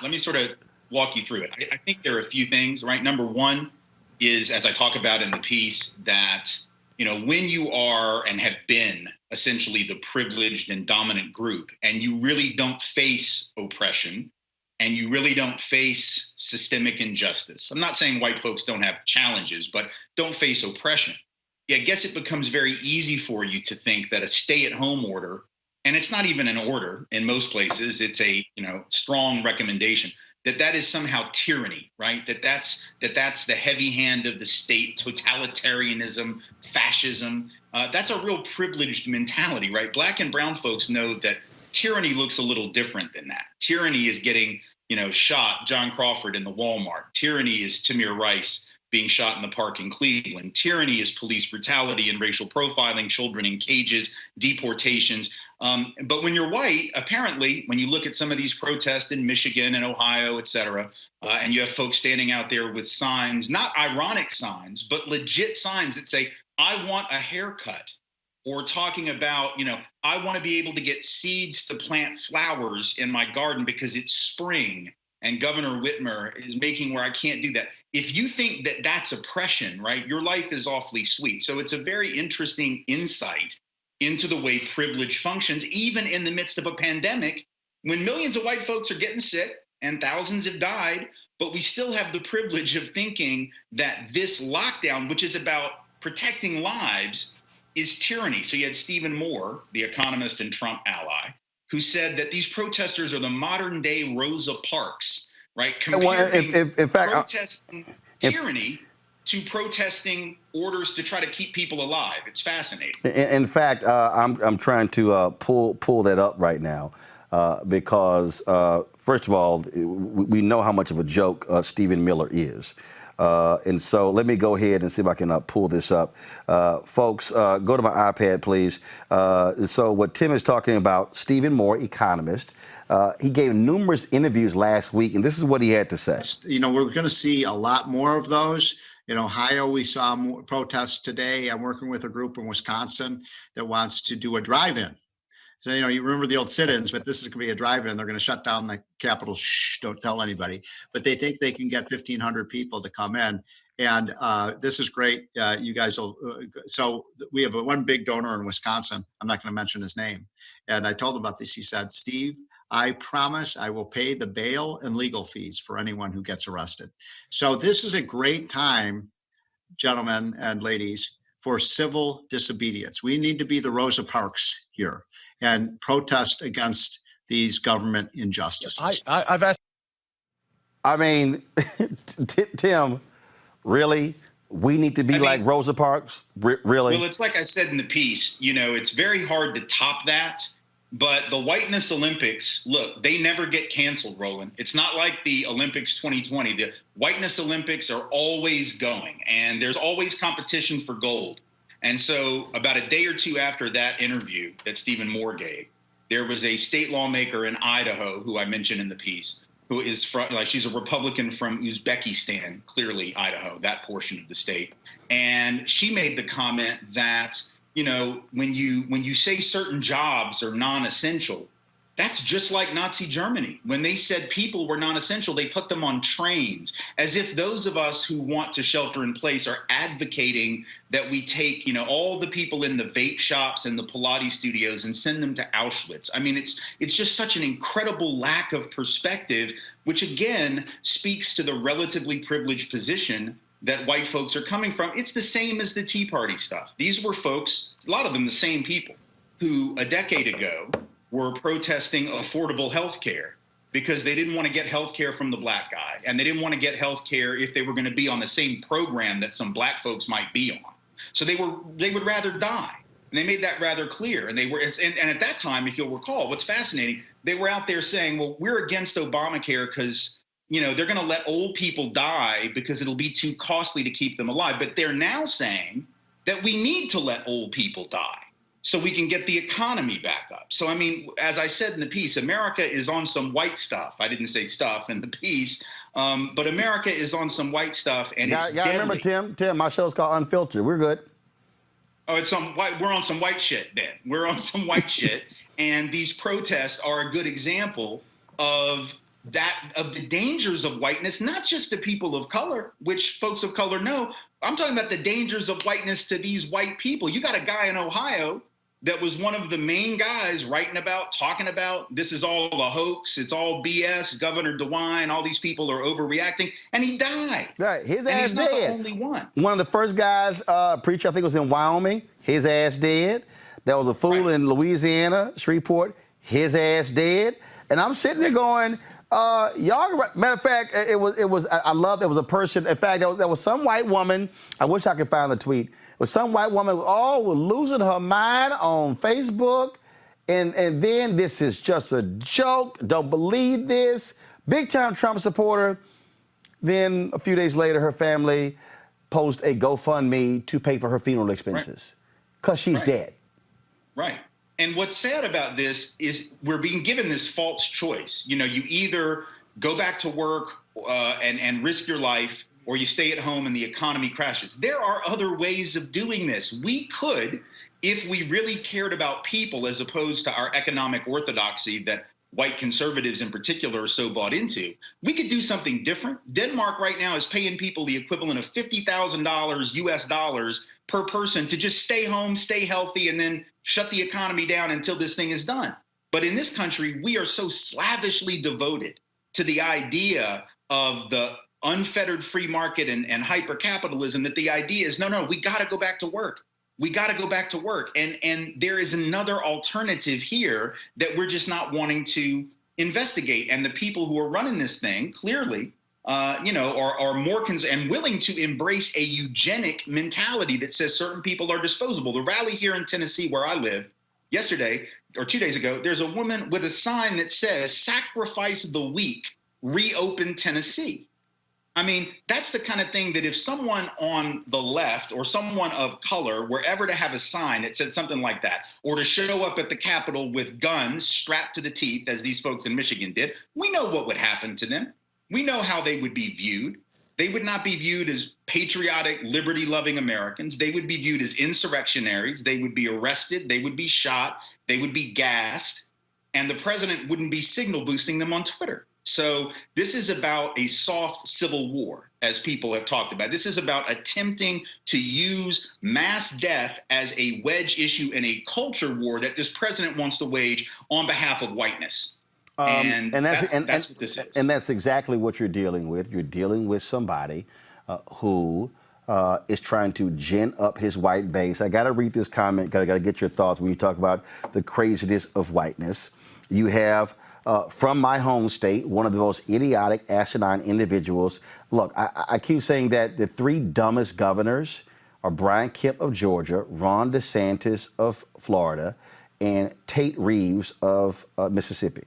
let me sort of walk you through it. I think there are a few things, right? Number one is, as I talk about in the piece, that, when you are and have been essentially the privileged and dominant group, and you really don't face oppression, and you really don't face systemic injustice. I'm not saying white folks don't have challenges, but don't face oppression. I guess it becomes very easy for you to think that a stay-at-home order, and it's not even an order in most places, it's a strong recommendation, that is somehow tyranny, right? That's the heavy hand of the state, totalitarianism, fascism. That's a real privileged mentality, right? Black and brown folks know that tyranny looks a little different than that. Tyranny is getting, shot, John Crawford in the Walmart. Tyranny is Tamir Rice being shot in the park in Cleveland. Tyranny is police brutality and racial profiling, children in cages, deportations. But when you're white, apparently, when you look at some of these protests in Michigan and Ohio, et cetera, and you have folks standing out there with signs, not ironic signs, but legit signs that say, I want a haircut. or talking about, I want to be able to get seeds to plant flowers in my garden because it's spring and Governor Whitmer is making where I can't do that. If you think that that's oppression, right, your life is awfully sweet. So it's a very interesting insight into the way privilege functions, even in the midst of a pandemic, when millions of white folks are getting sick and thousands have died, but we still have the privilege of thinking that this lockdown, which is about protecting lives, is tyranny. So you had Stephen Moore, the economist and Trump ally, who said that these protesters are the modern day Rosa Parks, right? Comparing in fact, protesting tyranny to protesting orders to try to keep people alive. It's fascinating. In fact, I'm trying to pull that up right now because first of all, we know how much of a joke Stephen Miller is. And so let me go ahead and see if I can pull this up. Folks, go to my iPad, please. So what Tim is talking about, Stephen Moore, economist, he gave numerous interviews last week, and this is what he had to say. We're going to see a lot more of those. In Ohio, we saw more protests today. I'm working with a group in Wisconsin that wants to do a drive-in. So, you remember the old sit-ins, but this is going to be a drive-in. They're going to shut down the Capitol. Shh, don't tell anybody. But they think they can get 1,500 people to come in. And this is great. You guys will. So we have one big donor in Wisconsin. I'm not going to mention his name. And I told him about this. He said, Steve, I promise I will pay the bail and legal fees for anyone who gets arrested. So this is a great time, gentlemen and ladies, for civil disobedience. We need to be the Rosa Parks here and protest against these government injustices. I've asked. I mean, Tim, really? We need to be like Rosa Parks? Really? Well, it's like I said in the piece, it's very hard to top that. But the Whiteness Olympics, look, they never get canceled, Roland. It's not like the Olympics 2020. The Whiteness Olympics are always going, and there's always competition for gold. And so about a day or two after that interview that Stephen Moore gave, there was a state lawmaker in Idaho who I mentioned in the piece, who is from, she's a Republican from Uzbekistan, clearly Idaho, that portion of the state. And she made the comment that, when you say certain jobs are non-essential, that's just like Nazi Germany. When they said people were non-essential, they put them on trains, as if those of us who want to shelter in place are advocating that we take, all the people in the vape shops and the Pilates studios and send them to Auschwitz. I mean, it's just such an incredible lack of perspective, which again speaks to the relatively privileged position that white folks are coming from. It's the same as the Tea Party stuff. These were folks, a lot of them the same people, who a decade ago were protesting affordable health care because they didn't want to get health care from the black guy, and they didn't want to get health care if they were going to be on the same program that some black folks might be on. So they would rather die. And they made that rather clear. And and at that time, if you'll recall, what's fascinating, they were out there saying, well, we're against Obamacare because they're going to let old people die because it'll be too costly to keep them alive. But they're now saying that we need to let old people die so we can get the economy back up. So, I mean, as I said in the piece, America is on some white stuff. I didn't say stuff in the piece, but America is on some white stuff, and it's deadly. Remember, Tim, my show's called Unfiltered. We're good. Oh, we're on some white shit then. We're on some white shit, and these protests are a good example of the dangers of whiteness, not just to people of color, which folks of color know. I'm talking about the dangers of whiteness to these white people. You got a guy in Ohio that was one of the main guys talking about this is all a hoax, it's all BS, Governor DeWine, all these people are overreacting, and he died. Right, his and ass he's dead. Not the only one. One of the first guys, preacher, I think it was in Wyoming, his ass dead. There was a fool in Louisiana, Shreveport, his ass dead. And I'm sitting there going, y'all, matter of fact, it was. I love there was a person. In fact, there was some white woman. I wish I could find the tweet. It was some white woman was losing her mind on Facebook, and then this is just a joke. Don't believe this. Big time Trump supporter. Then a few days later, her family posted a GoFundMe to pay for her funeral expenses because she's dead. Right. And what's sad about this is we're being given this false choice. You either go back to work and risk your life, or you stay at home and the economy crashes. There are other ways of doing this. We could if we really cared about people as opposed to our economic orthodoxy that white conservatives in particular are so bought into, we could do something different. Denmark right now is paying people the equivalent of $50,000 US dollars per person to just stay home, stay healthy, and then shut the economy down until this thing is done. But in this country, we are so slavishly devoted to the idea of the unfettered free market and hyper-capitalism that the idea is, no, we got to go back to work. We got to go back to work. And there is another alternative here that we're just not wanting to investigate. And the people who are running this thing clearly, are more and willing to embrace a eugenic mentality that says certain people are disposable. The rally here in Tennessee, where I live, yesterday or 2 days ago, there's a woman with a sign that says, "Sacrifice the weak, reopen Tennessee." I mean, that's the kind of thing that if someone on the left or someone of color were ever to have a sign that said something like that, or to show up at the Capitol with guns strapped to the teeth, as these folks in Michigan did, we know what would happen to them. We know how they would be viewed. They would not be viewed as patriotic, liberty-loving Americans. They would be viewed as insurrectionaries. They would be arrested. They would be shot. They would be gassed. And the president wouldn't be signal boosting them on Twitter. So this is about a soft civil war, as people have talked about. This is about attempting to use mass death as a wedge issue in a culture war that this president wants to wage on behalf of whiteness. And that's what this is. And that's exactly what you're dealing with. You're dealing with somebody who is trying to gin up his white base. I got to read this comment. Got to get your thoughts when you talk about the craziness of whiteness. You have from my home state, one of the most idiotic, asinine individuals. Look, I keep saying that the three dumbest governors are Brian Kemp of Georgia, Ron DeSantis of Florida, and Tate Reeves of Mississippi.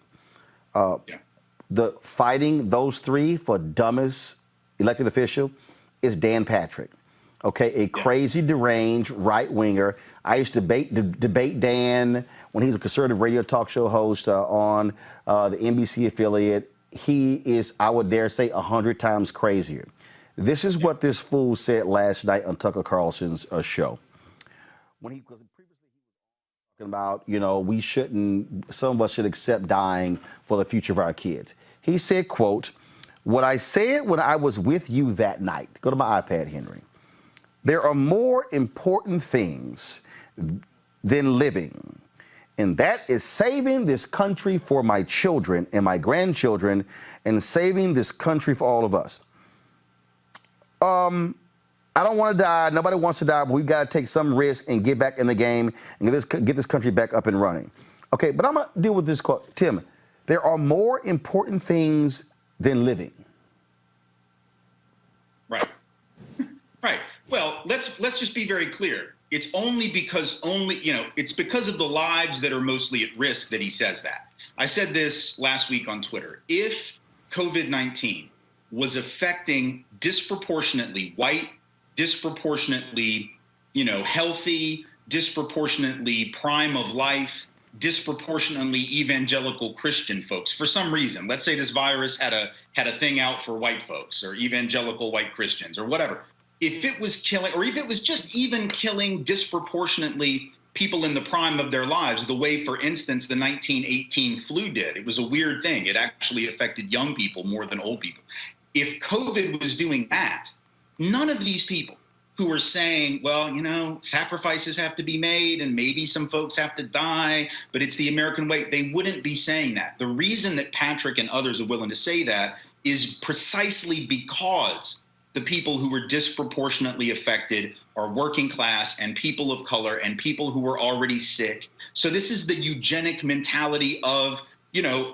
The fighting those three for dumbest elected official is Dan Patrick. Okay, a crazy, deranged right-winger. I used to debate Dan when he was a conservative radio talk show host on the NBC affiliate. He is, I would dare say, 100 times crazier. This is what this fool said last night on Tucker Carlson's show. When he was previously talking about, we shouldn't, some of us should accept dying for the future of our kids. He said, quote, "What I said when I was with you that night," go to my iPad, Henry, "there are more important things than living, and that is saving this country for my children and my grandchildren and saving this country for all of us." I don't want to die. Nobody wants to die, but we've got to take some risk and get back in the game and get this country back up and running. Okay, but I'm going to deal with this quote. Tim, there are more important things than living. Right. Right. Well, let's just be very clear. It's because of the lives that are mostly at risk that he says that. I said this last week on Twitter. If COVID-19 was affecting disproportionately white, disproportionately, healthy, disproportionately prime of life, disproportionately evangelical Christian folks, for some reason, let's say this virus had a thing out for white folks or evangelical white Christians or whatever. If it was killing, or if it was just even killing disproportionately people in the prime of their lives, the way, for instance, the 1918 flu did. It was a weird thing. It actually affected young people more than old people. If COVID was doing that, none of these people who are saying, well, sacrifices have to be made and maybe some folks have to die, but it's the American way, they wouldn't be saying that. The reason that Patrick and others are willing to say that is precisely because the people who were disproportionately affected are working class and people of color and people who were already sick. So this is the eugenic mentality of,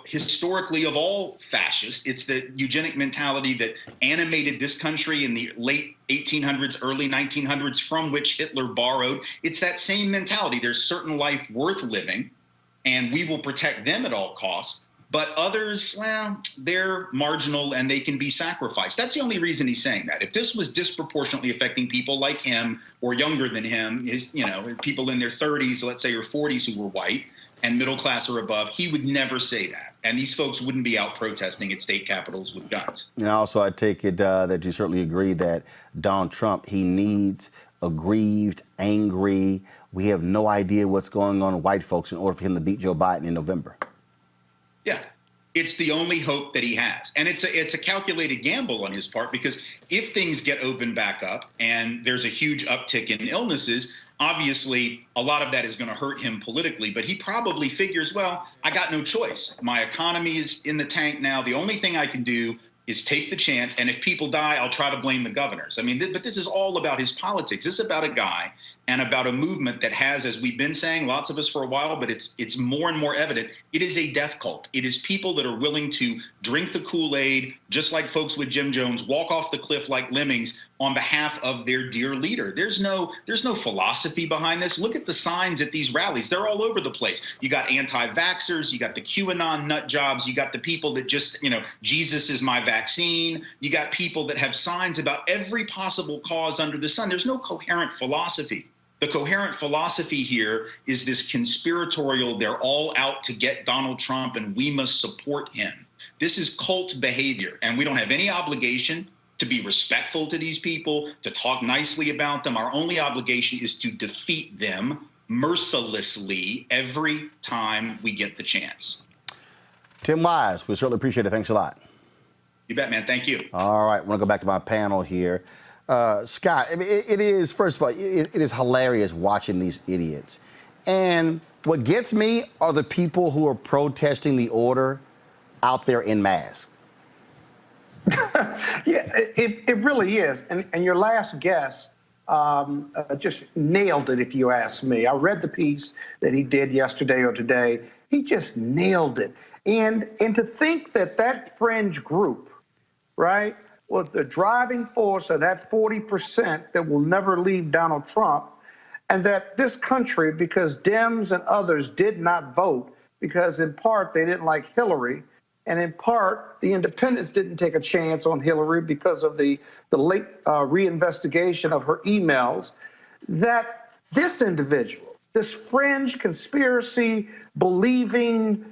historically of all fascists. It's the eugenic mentality that animated this country in the late 1800s, early 1900s, from which Hitler borrowed. It's that same mentality. There's certain life worth living, and we will protect them at all costs. But others, they're marginal and they can be sacrificed. That's the only reason he's saying that. If this was disproportionately affecting people like him or younger than him, people in their 30s, let's say, or 40s who were white and middle class or above, he would never say that. And these folks wouldn't be out protesting at state capitals with guns. And also, I take it that you certainly agree that Donald Trump, he needs aggrieved, angry, we have no idea what's going on with white folks in order for him to beat Joe Biden in November. Yeah. It's the only hope that he has. And it's a calculated gamble on his part, because if things get opened back up and there's a huge uptick in illnesses, obviously a lot of that is going to hurt him politically. But he probably figures, well, I got no choice. My economy is in the tank now. The only thing I can do is take the chance. And if people die, I'll try to blame the governors. I mean, but this is all about his politics. This is about a guy and about a movement that has, as we've been saying, lots of us for a while, but it's more and more evident. It is a death cult. It is people that are willing to drink the Kool-Aid, just like folks with Jim Jones, walk off the cliff like lemmings on behalf of their dear leader. There's no philosophy behind this. Look at the signs at these rallies. They're all over the place. You got anti-vaxxers, you got the QAnon nut jobs, you got the people that just, Jesus is my vaccine. You got people that have signs about every possible cause under the sun. There's no coherent philosophy. The coherent philosophy here is this conspiratorial, they're all out to get Donald Trump and we must support him. This is cult behavior, and we don't have any obligation to be respectful to these people, to talk nicely about them. Our only obligation is to defeat them mercilessly every time we get the chance. Tim Wise, we certainly appreciate it. Thanks a lot. You bet, man. Thank you. All right, I want to go back to my panel here. Scott, I mean, it is, first of all, it is hilarious watching these idiots. And what gets me are the people who are protesting the order out there in masks. Yeah, it really is. And your last guest just nailed it, if you ask me. I read the piece that he did yesterday or today. He just nailed it. And to think that fringe group, right, was the driving force of that 40% that will never leave Donald Trump, and that this country, because Dems and others did not vote, because in part they didn't like Hillary, and in part the independents didn't take a chance on Hillary because of the late reinvestigation of her emails, that this individual, this fringe conspiracy believing,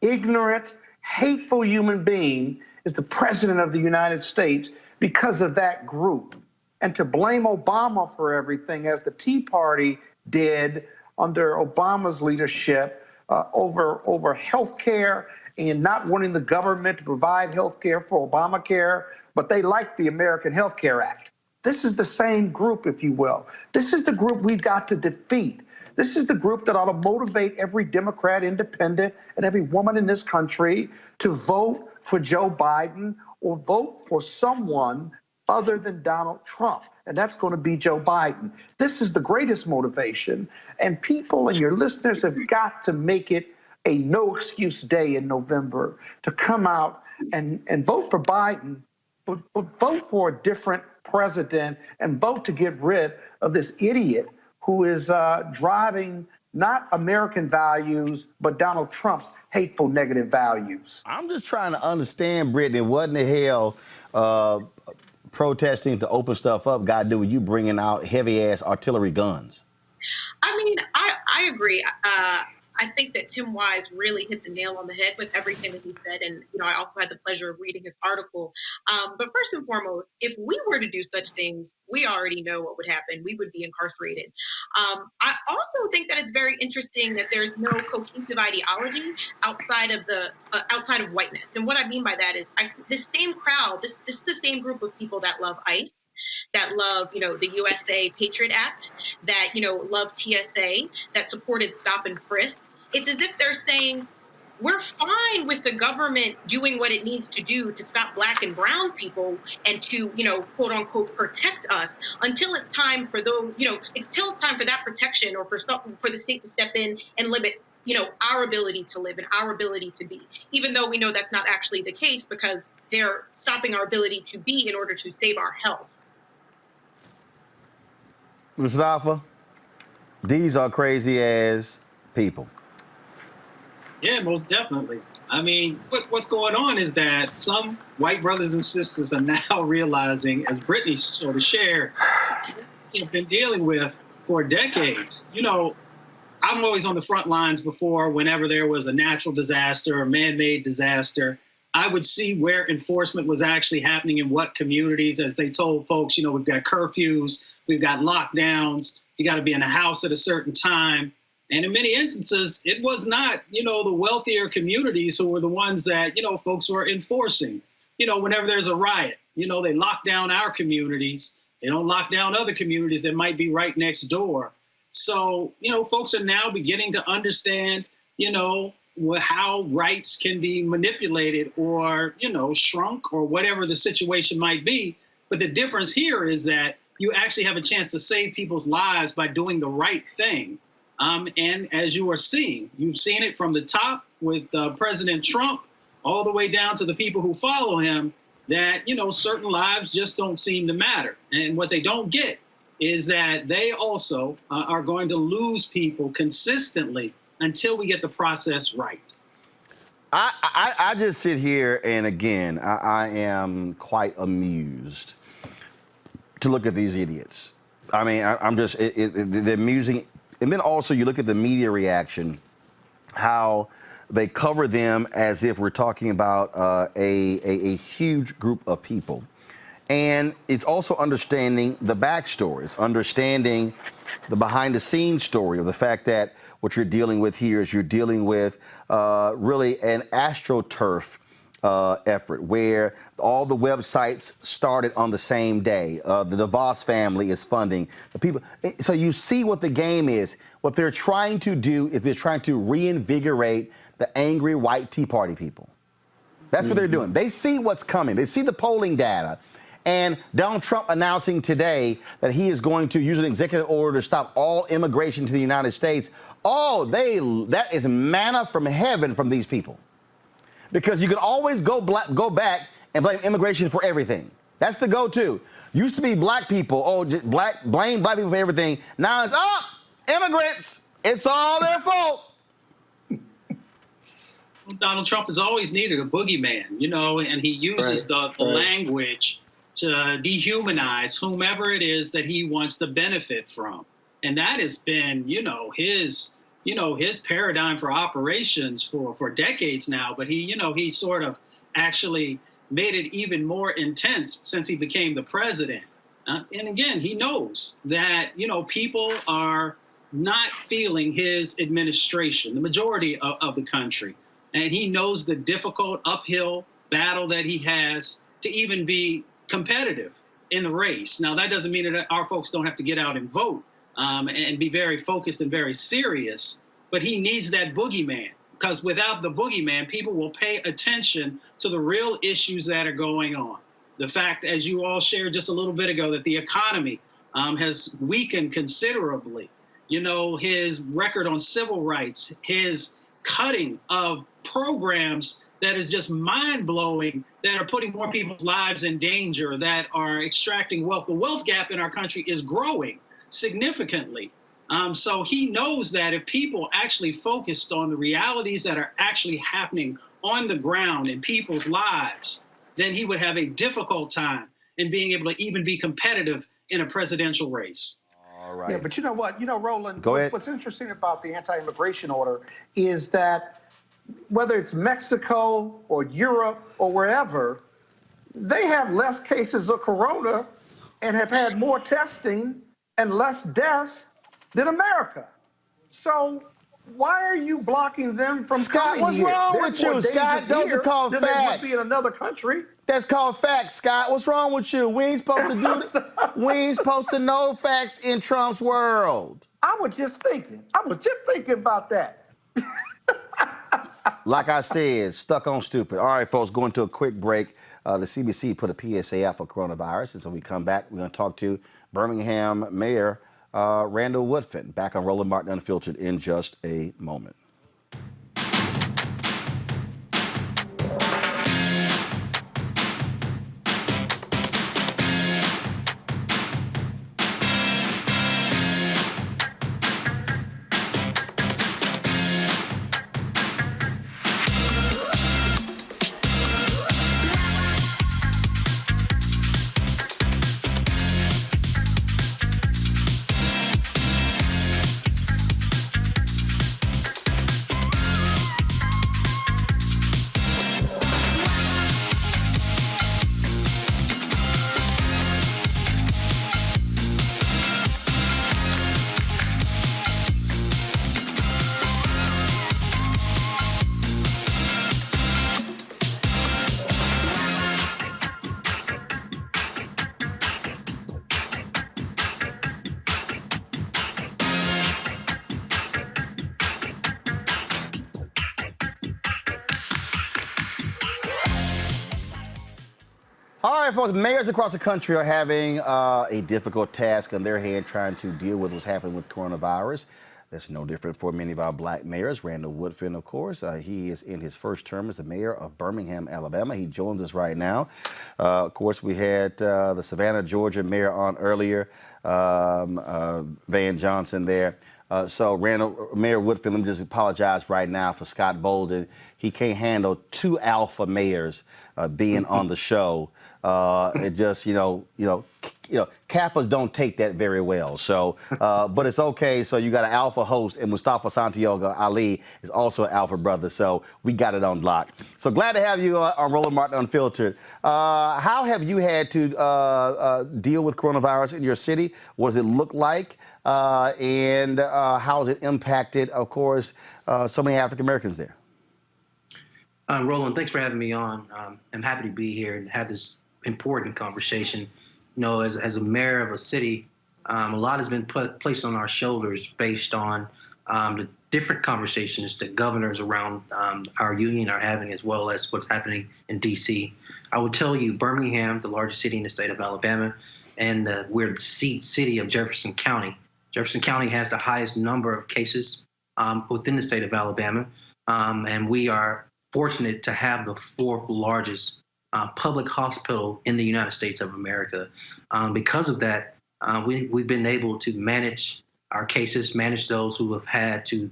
ignorant, hateful human being is the president of the United States because of that group. And to blame Obama for everything, as the Tea Party did under Obama's leadership, over health care and not wanting the government to provide health care for Obamacare, but they liked the American Health Care Act. This is the same group, if you will. This is the group we've got to defeat. This is the group that ought to motivate every Democrat, independent, and every woman in this country to vote for Joe Biden or vote for someone other than Donald Trump. And that's going to be Joe Biden. This is the greatest motivation. And people and your listeners have got to make it a no excuse day in November to come out and vote for Biden, but vote for a different president and vote to get rid of this idiot who is driving not American values, but Donald Trump's hateful, negative values. I'm just trying to understand, Brittany, what in the hell protesting to open stuff up got to do with you bringing out heavy-ass artillery guns? I mean, I agree. I think that Tim Wise really hit the nail on the head with everything that he said. And, I also had the pleasure of reading his article. But first and foremost, if we were to do such things, we already know what would happen. We would be incarcerated. I also think that it's very interesting that there's no cohesive ideology outside of whiteness. And what I mean by that is this same crowd, this is the same group of people that love ICE, that love, the USA Patriot Act, that, love TSA, that supported stop and frisk. It's as if they're saying, we're fine with the government doing what it needs to do to stop black and brown people and to, quote unquote, protect us until it's time for those, until it's time for that protection or for the state to step in and limit, our ability to live and our ability to be, even though we know that's not actually the case because they're stopping our ability to be in order to save our health. Mustafa, these are crazy ass people. Yeah, most definitely. I mean, what's going on is that some white brothers and sisters are now realizing, as Brittany sort of shared, been dealing with for decades. I'm always on the front lines before whenever there was a natural disaster or man-made disaster. I would see where enforcement was actually happening in what communities, as they told folks, we've got curfews, we've got lockdowns. You got to be in a house at a certain time. And in many instances, it was not, the wealthier communities who were the ones that, folks were enforcing. Whenever there's a riot, they lock down our communities. They don't lock down other communities that might be right next door. So, folks are now beginning to understand, how rights can be manipulated or, shrunk or whatever the situation might be. But the difference here is that you actually have a chance to save people's lives by doing the right thing. And as you are seeing, you've seen it from the top with President Trump all the way down to the people who follow him, that, certain lives just don't seem to matter. And what they don't get is that they also are going to lose people consistently until we get the process right. I just sit here and again, I am quite amused to look at these idiots. I mean, I'm just, they're amusing. And then also you look at the media reaction, how they cover them as if we're talking about a huge group of people. And it's also understanding the backstories, understanding the behind-the-scenes story of the fact that what you're dealing with here is you're dealing with really an AstroTurf effort where all the websites started on the same day. The DeVos family is funding the people. So you see what the game is. What they're trying to do is they're trying to reinvigorate the angry white Tea Party people. That's what they're doing. They see what's coming. They see the polling data. And Donald Trump announcing today that he is going to use an executive order to stop all immigration to the United States. Oh, that is manna from heaven from these people. Because you can always go back and blame immigration for everything. That's the go-to. Used to be black people, blame black people for everything. Now it's, immigrants, it's all their fault. Donald Trump has always needed a boogeyman, and he uses the language to dehumanize whomever it is that he wants to benefit from. And that has been, his paradigm for operations for decades now. But he sort of actually made it even more intense since he became the president. And again, he knows that, people are not feeling his administration, the majority of the country. And he knows the difficult uphill battle that he has to even be competitive in the race. Now, that doesn't mean that our folks don't have to get out and vote and be very focused and very serious, but he needs that boogeyman, because without the boogeyman, people will pay attention to the real issues that are going on. The fact, as you all shared just a little bit ago, that the economy has weakened considerably. His record on civil rights, his cutting of programs that is just mind-blowing, that are putting more people's lives in danger, that are extracting wealth. The wealth gap in our country is growing significantly. So he knows that if people actually focused on the realities that are actually happening on the ground in people's lives, then he would have a difficult time in being able to even be competitive in a presidential race. All right. Yeah, but you know what? Roland, Go ahead. What's interesting about the anti-immigration order is that whether it's Mexico or Europe or wherever, they have less cases of corona and have had more testing and less deaths than America. So why are you blocking them from Scott, coming what's here? wrong They're with you, more Scott? dangerous Those are here called than they would facts. be in another country. That's called facts, Scott. What's wrong with you? We ain't supposed to do that. We ain't supposed to know facts in Trump's world. I was just thinking about that. Like I said, stuck on stupid. All right, folks, going to a quick break. The CBC put a PSA out for coronavirus. And so we come back, we're going to talk to Birmingham Mayor Randall Woodfin. Back on Roland Martin Unfiltered in just a moment. All right, folks, mayors across the country are having a difficult task on their hand trying to deal with what's happening with coronavirus. That's no different for many of our black mayors. Randall Woodfin, of course, he is in his first term as the mayor of Birmingham, Alabama. He joins us right now. Of course, we had the Savannah, Georgia mayor on earlier, Van Johnson there. So, Randall, Mayor Woodfin, let me just apologize right now for Scott Bolden. He can't handle two alpha mayors being on the show. It just, Kappas don't take that very well. So, but it's okay. So you got an alpha host, and Mustafa Santiago Ali is also an alpha brother. So we got it on lock. So glad to have you on Roland Martin Unfiltered. How have you had to deal with coronavirus in your city? What does it look like? And how has it impacted, of course, so many African Americans there? Roland, thanks for having me on. I'm happy to be here and have this important conversation. You know, as a mayor of a city, a lot has been placed on our shoulders based on the different conversations that governors around our union are having, as well as what's happening in D.C. I will tell you, Birmingham, the largest city in the state of Alabama, and we're the city of Jefferson County. Jefferson County has the highest number of cases within the state of Alabama, and we are fortunate to have the fourth largest public hospital in the United States of America. Because of that, we've been able to manage our cases, manage those who have had to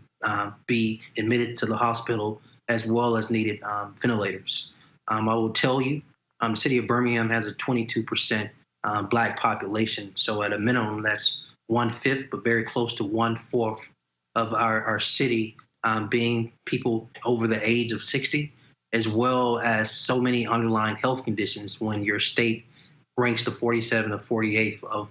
be admitted to the hospital, as well as needed ventilators. I will tell you, the city of Birmingham has a 22% Black population. So at a minimum, that's 1/5, but very close to 1/4 of our city being people over the age of 60, as well as so many underlying health conditions when your state ranks the 47th or 48th of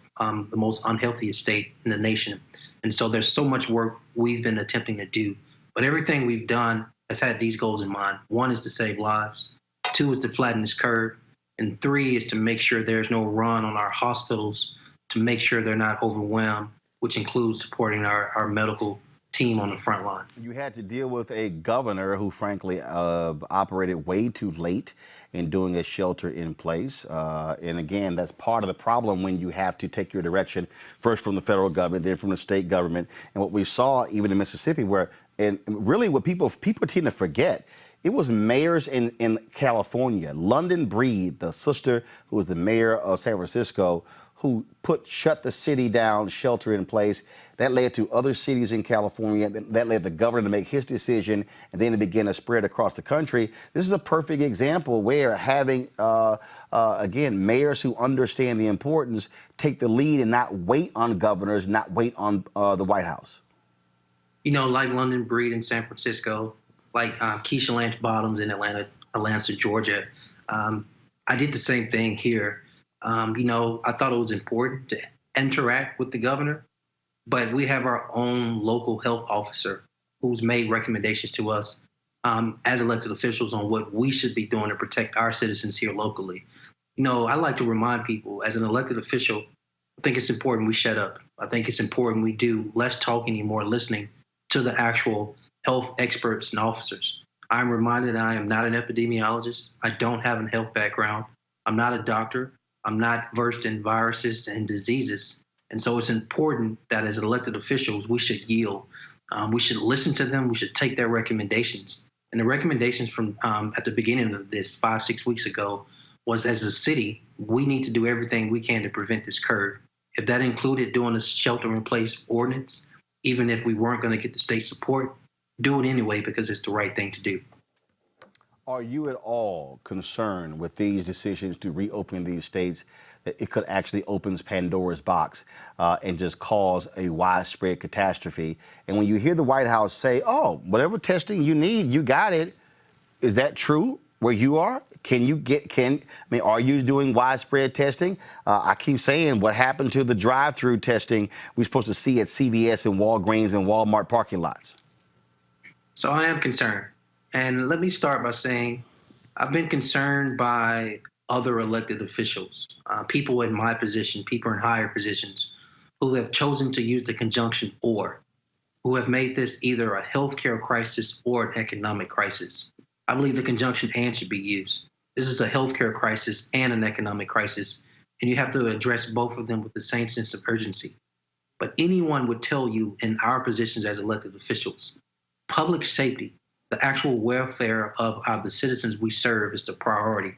the most unhealthiest state in the nation. And so there's so much work we've been attempting to do. But everything we've done has had these goals in mind. 1 is to save lives. 2 is to flatten this curve. And 3 is to make sure there's no run on our hospitals, to make sure they're not overwhelmed, which includes supporting our medical team on the front line. You had to deal with a governor who, frankly, operated way too late in doing a shelter in place. And again, that's part of the problem when you have to take your direction first from the federal government, then from the state government. And what we saw even in Mississippi, where, and really what people tend to forget, it was mayors in California. London Breed, the sister who was the mayor of San Francisco, who shut the city down, shelter in place. That led to other cities in California. That led the governor to make his decision, and then it began to spread across the country. This is a perfect example where having, again, mayors who understand the importance take the lead and not wait on governors, not wait on the White House. You know, like London Breed in San Francisco, like Keisha Lance Bottoms in Atlanta, Georgia. I did the same thing here. You know, I thought it was important to interact with the governor, but we have our own local health officer who's made recommendations to us as elected officials on what we should be doing to protect our citizens here locally. You know, I like to remind people, as an elected official, I think it's important we shut up. I think it's important we do less talking and more listening to the actual health experts and officers. I'm reminded I am not an epidemiologist. I don't have a health background. I'm not a doctor. I'm not versed in viruses and diseases. And so it's important that as elected officials, we should yield. We should listen to them. We should take their recommendations. And the recommendations from at the beginning of this 5-6 weeks ago was, as a city, we need to do everything we can to prevent this curve. If that included doing a shelter in place ordinance, even if we weren't going to get the state support, do it anyway because it's the right thing to do. Are you at all concerned with these decisions to reopen these states, that it could actually open Pandora's box and just cause a widespread catastrophe? And when you hear the White House say, oh, whatever testing you need, you got it, is that true where you are? Are you doing widespread testing? I keep saying, what happened to the drive-through testing we're supposed to see at CVS and Walgreens and Walmart parking lots? So I am concerned. And let me start by saying I've been concerned by other elected officials, people in my position, people in higher positions, who have chosen to use the conjunction or, who have made this either a healthcare crisis or an economic crisis. I believe the conjunction and should be used. This is a healthcare crisis and an economic crisis, and you have to address both of them with the same sense of urgency. But anyone would tell you in our positions as elected officials, public safety, the actual welfare of the citizens we serve is the priority.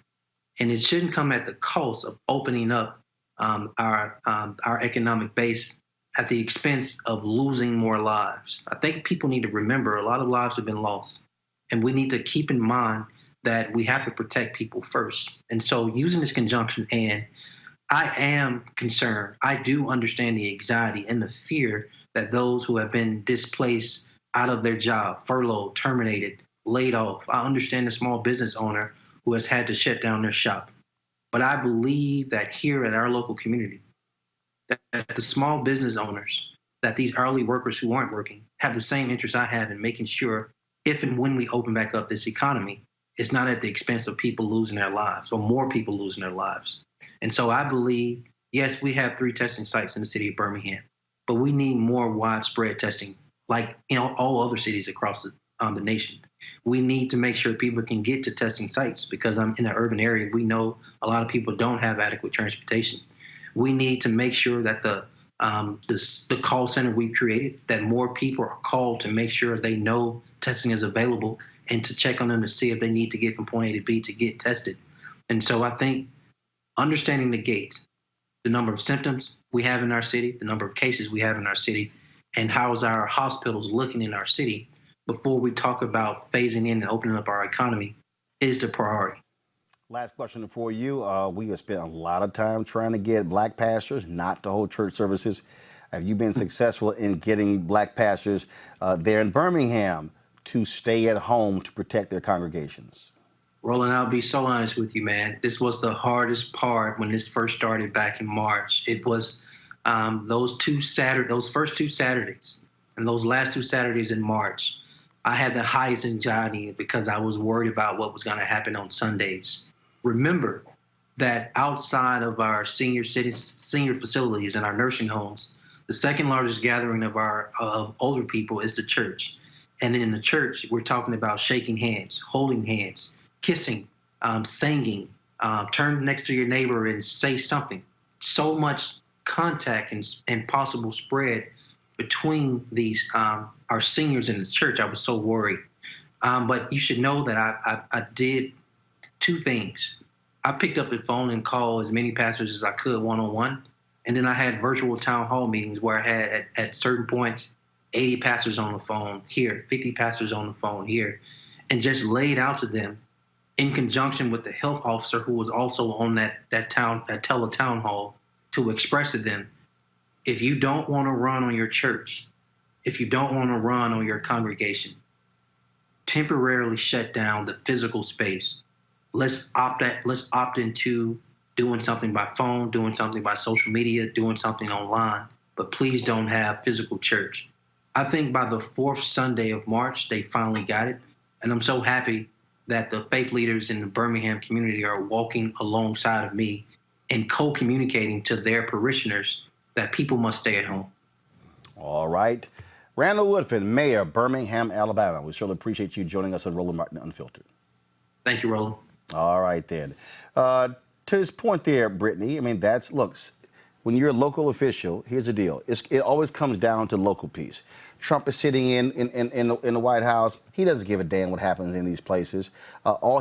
And it shouldn't come at the cost of opening up our economic base at the expense of losing more lives. I think people need to remember a lot of lives have been lost. And we need to keep in mind that we have to protect people first. And so using this conjunction, and I am concerned. I do understand the anxiety and the fear that those who have been displaced out of their job, furloughed, terminated, laid off. I understand the small business owner who has had to shut down their shop. But I believe that here at our local community, that the small business owners, that these hourly workers who aren't working have the same interest I have in making sure if and when we open back up this economy, it's not at the expense of people losing their lives or more people losing their lives. And so I believe, yes, we have 3 testing sites in the city of Birmingham, but we need more widespread testing like all other cities across the nation. We need to make sure people can get to testing sites because I'm in an urban area. We know a lot of people don't have adequate transportation. We need to make sure that the call center we created, that more people are called to make sure they know testing is available and to check on them to see if they need to get from point A to B to get tested. And so I think understanding the gate, the number of symptoms we have in our city, the number of cases we have in our city, and how is our hospitals looking in our city before we talk about phasing in and opening up our economy is the priority. Last question for you. We have spent a lot of time trying to get black pastors not to hold church services. Have you been successful in getting black pastors there in Birmingham to stay at home to protect their congregations? Roland, I'll be so honest with you, man. This was the hardest part when this first started back in March. It was those first 2 Saturdays and those last 2 Saturdays in March. I had the highest anxiety because I was worried about what was going to happen on Sundays. Remember that outside of our senior facilities and our nursing homes, the second largest gathering of older people is the church. And in the church, we're talking about shaking hands, holding hands, kissing, singing, turn next to your neighbor and say something. So much contact and possible spread between these our seniors in the church. I was so worried. But you should know that I did 2 things. I picked up the phone and called as many pastors as I could one-on-one. And then I had virtual town hall meetings where I had at certain points 80 pastors on the phone here, 50 pastors on the phone here, and just laid out to them in conjunction with the health officer who was also on that tele-town hall to express to them, if you don't want to run on your church, if you don't want to run on your congregation, temporarily shut down the physical space. Let's opt into doing something by phone, doing something by social media, doing something online, but please don't have physical church. I think by the 4th Sunday of March, they finally got it. And I'm so happy that the faith leaders in the Birmingham community are walking alongside of me and co-communicating to their parishioners that people must stay at home. All right. Randall Woodfin, Mayor, Birmingham, Alabama. We surely appreciate you joining us on Roland Martin Unfiltered. Thank you, Roland. All right, then. To his point there, Brittany, I mean, look, when you're a local official, here's the deal. It always comes down to local piece. Trump is sitting in the White House. He doesn't give a damn what happens in these places.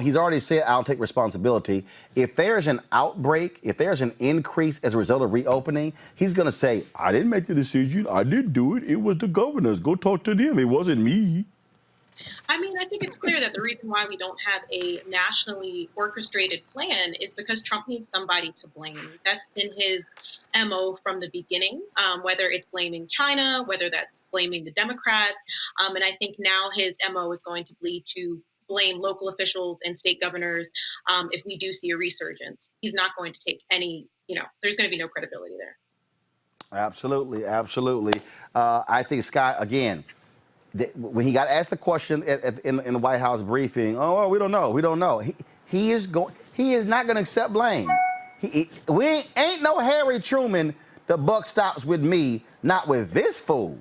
He's already said, I'll take responsibility. If there's an outbreak, if there's an increase as a result of reopening, he's going to say, I didn't make the decision. I didn't do it. It was the governors. Go talk to them. It wasn't me. I mean, I think it's clear that the reason why we don't have a nationally orchestrated plan is because Trump needs somebody to blame. That's been his MO from the beginning, whether it's blaming China, whether that's blaming the Democrats. And I think now his MO is going to lead to blame local officials and state governors if we do see a resurgence. He's not going to take any, there's going to be no credibility there. Absolutely, absolutely. I think, Scott, again, when he got asked the question in the White House briefing, we don't know. He is not going to accept blame. We ain't no Harry Truman. The buck stops with me, not with this fool.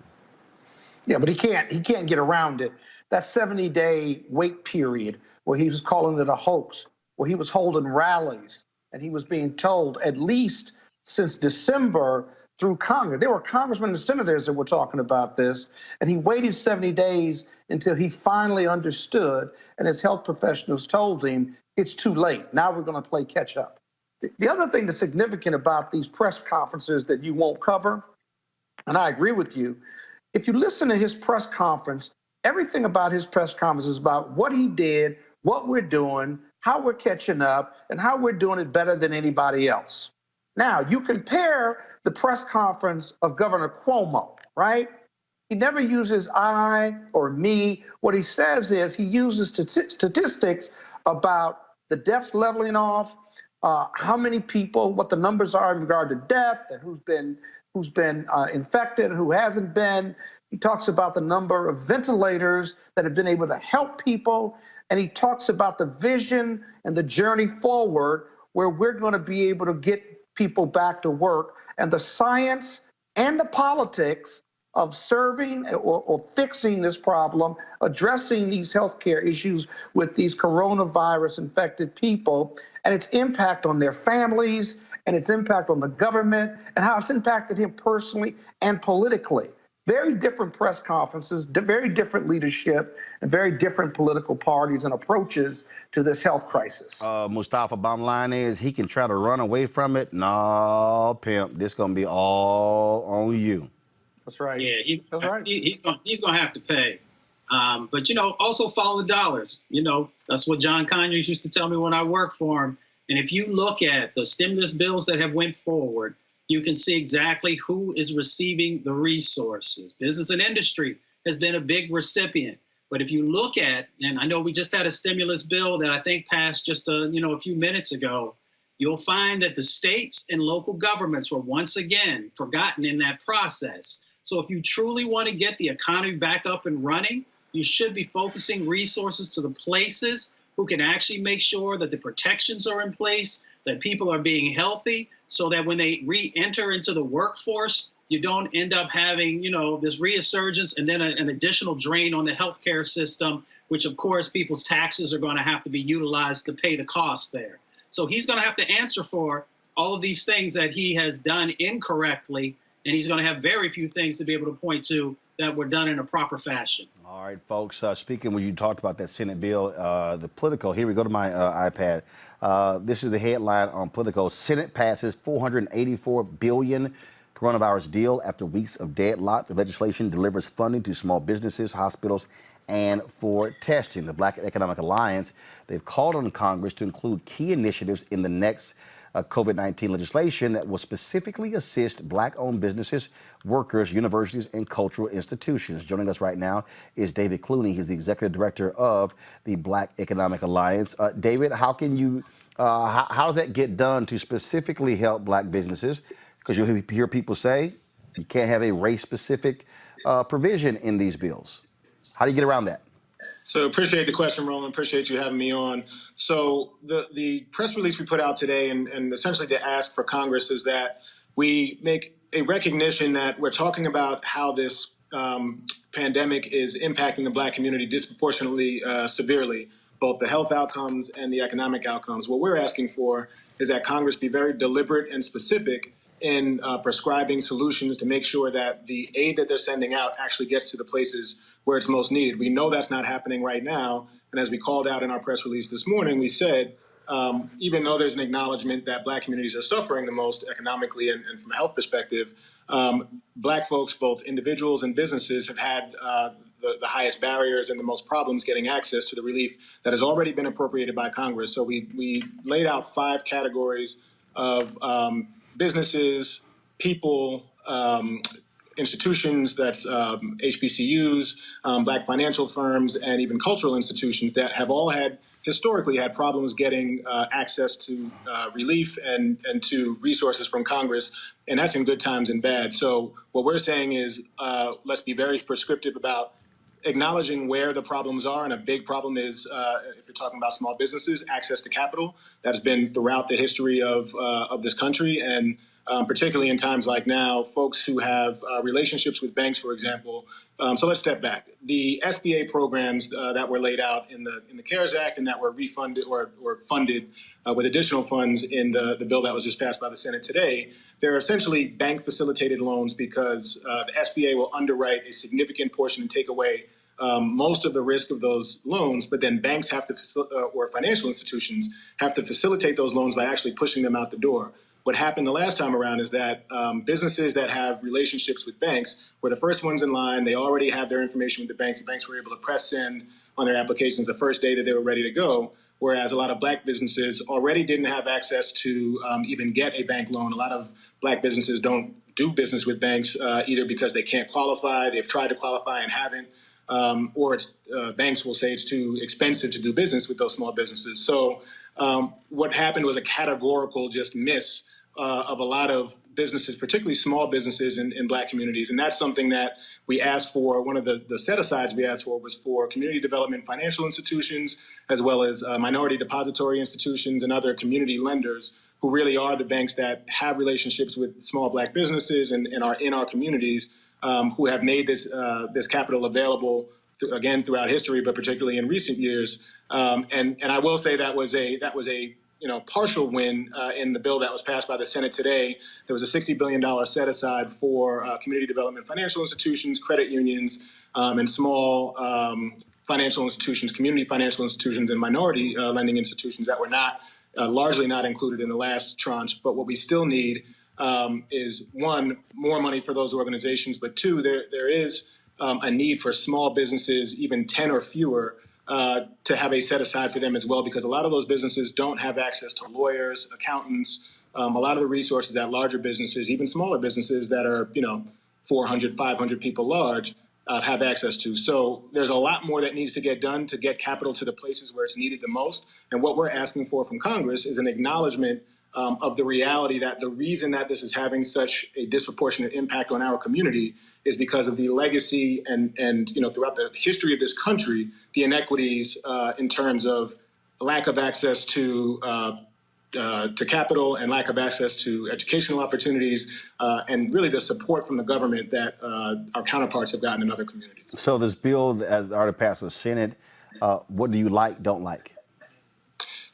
Yeah, but he can't get around it. That 70-day wait period where he was calling it a hoax where he was holding rallies and he was being told, at least since December, through Congress. There were congressmen and senators that were talking about this, and he waited 70 days until he finally understood, and his health professionals told him, it's too late. Now we're going to play catch up. The other thing that's significant about these press conferences that you won't cover, and I agree with you, if you listen to his press conference, everything about his press conference is about what he did, what we're doing, how we're catching up, and how we're doing it better than anybody else. Now, you compare the press conference of Governor Cuomo, right? He never uses I or me. What he says is he uses statistics about the deaths leveling off, how many people, what the numbers are in regard to death, and who's been infected, who hasn't been. He talks about the number of ventilators that have been able to help people, and he talks about the vision and the journey forward where we're going to be able to get people back to work, and the science and the politics of serving or fixing this problem, addressing these healthcare issues with these coronavirus infected people, and its impact on their families, and its impact on the government, and how it's impacted him personally and politically. Very different press conferences, very different leadership, and very different political parties and approaches to this health crisis. Mustafa, bottom line is he can try to run away from it. No, pimp, this going to be all on you. That's right. Yeah, That's right. He's going to have to pay. But, also follow the dollars. That's what John Conyers used to tell me when I worked for him. And if you look at the stimulus bills that have went forward, you can see exactly who is receiving the resources. Business and industry has been a big recipient. But if you look at, and I know we just had a stimulus bill that I think passed just a few minutes ago, you'll find that the states and local governments were once again forgotten in that process. So if you truly want to get the economy back up and running, you should be focusing resources to the places who can actually make sure that the protections are in place, that people are being healthy, so that when they re-enter into the workforce, you don't end up having, this resurgence and then an additional drain on the healthcare system, which of course people's taxes are going to have to be utilized to pay the costs there. So he's going to have to answer for all of these things that he has done incorrectly, and he's going to have very few things to be able to point to that were done in a proper fashion. All right, folks, speaking when you talked about that Senate bill, the Politico, here we go to my iPad. This is the headline on Politico. Senate passes $484 billion coronavirus deal after weeks of deadlock. The legislation delivers funding to small businesses, hospitals, and for testing. The Black Economic Alliance, they've called on Congress to include key initiatives in the next COVID-19 legislation that will specifically assist Black-owned businesses, workers, universities, and cultural institutions. Joining us right now is David Clooney. He's the executive director of the Black Economic Alliance. David, how can you, how does that get done to specifically help Black businesses? Because you hear people say you can't have a race-specific provision in these bills. How do you get around that? So appreciate the question, Roland. Appreciate you having me on. So the press release we put out today and essentially to ask for Congress is that we make a recognition that we're talking about how this pandemic is impacting the Black community disproportionately severely, both the health outcomes and the economic outcomes. What we're asking for is that Congress be very deliberate and specific in prescribing solutions to make sure that the aid that they're sending out actually gets to the places where it's most needed. We know that's not happening right now. And as we called out in our press release this morning, we said, even though there's an acknowledgement that Black communities are suffering the most economically and from a health perspective, Black folks, both individuals and businesses, have had the highest barriers and the most problems getting access to the relief that has already been appropriated by Congress. So we laid out 5 categories of businesses, people, institutions, that's HBCUs, Black financial firms, and even cultural institutions that have all historically had problems getting access to relief and to resources from Congress, and that's in good times and bad. So what we're saying is let's be very prescriptive about acknowledging where the problems are, and a big problem is, if you're talking about small businesses, access to capital. That has been throughout the history of this country, and particularly in times like now, folks who have relationships with banks, for example. So let's step back. The SBA programs that were laid out in the CARES Act and that were refunded or funded with additional funds in the bill that was just passed by the Senate today, they're essentially bank facilitated loans because the SBA will underwrite a significant portion and take away most of the risk of those loans, but then banks have to, or financial institutions have to facilitate those loans by actually pushing them out the door. What happened the last time around is that businesses that have relationships with banks were the first ones in line. They already have their information with the banks. The banks were able to press send on their applications the first day that they were ready to go, whereas a lot of black businesses already didn't have access to even get a bank loan. A lot of black businesses don't do business with banks either because they can't qualify, they've tried to qualify and haven't, or banks will say it's too expensive to do business with those small businesses. So what happened was a categorical just miss of a lot of businesses, particularly small businesses in black communities. And that's something that we asked for. One of the set-asides we asked for was for community development financial institutions, as well as minority depository institutions and other community lenders who really are the banks that have relationships with small black businesses and are in our communities, who have made this capital available again throughout history, but particularly in recent years. And I will say that was a partial win in the bill that was passed by the Senate today. There was a $60 billion set aside for community development financial institutions, credit unions, and small financial institutions, community financial institutions, and minority lending institutions that were not largely not included in the last tranche. But what we still need is, one, more money for those organizations, but two, there is a need for small businesses, even 10 or fewer, to have a set aside for them as well, because a lot of those businesses don't have access to lawyers, accountants, a lot of the resources that larger businesses, even smaller businesses that are 400, 500 people large, have access to. So there's a lot more that needs to get done to get capital to the places where it's needed the most. And what we're asking for from Congress is an acknowledgement of the reality that the reason that this is having such a disproportionate impact on our community is because of the legacy and throughout the history of this country, the inequities in terms of lack of access to capital and lack of access to educational opportunities, and really the support from the government that our counterparts have gotten in other communities. So this bill has already passed the Senate. What do you like, don't like?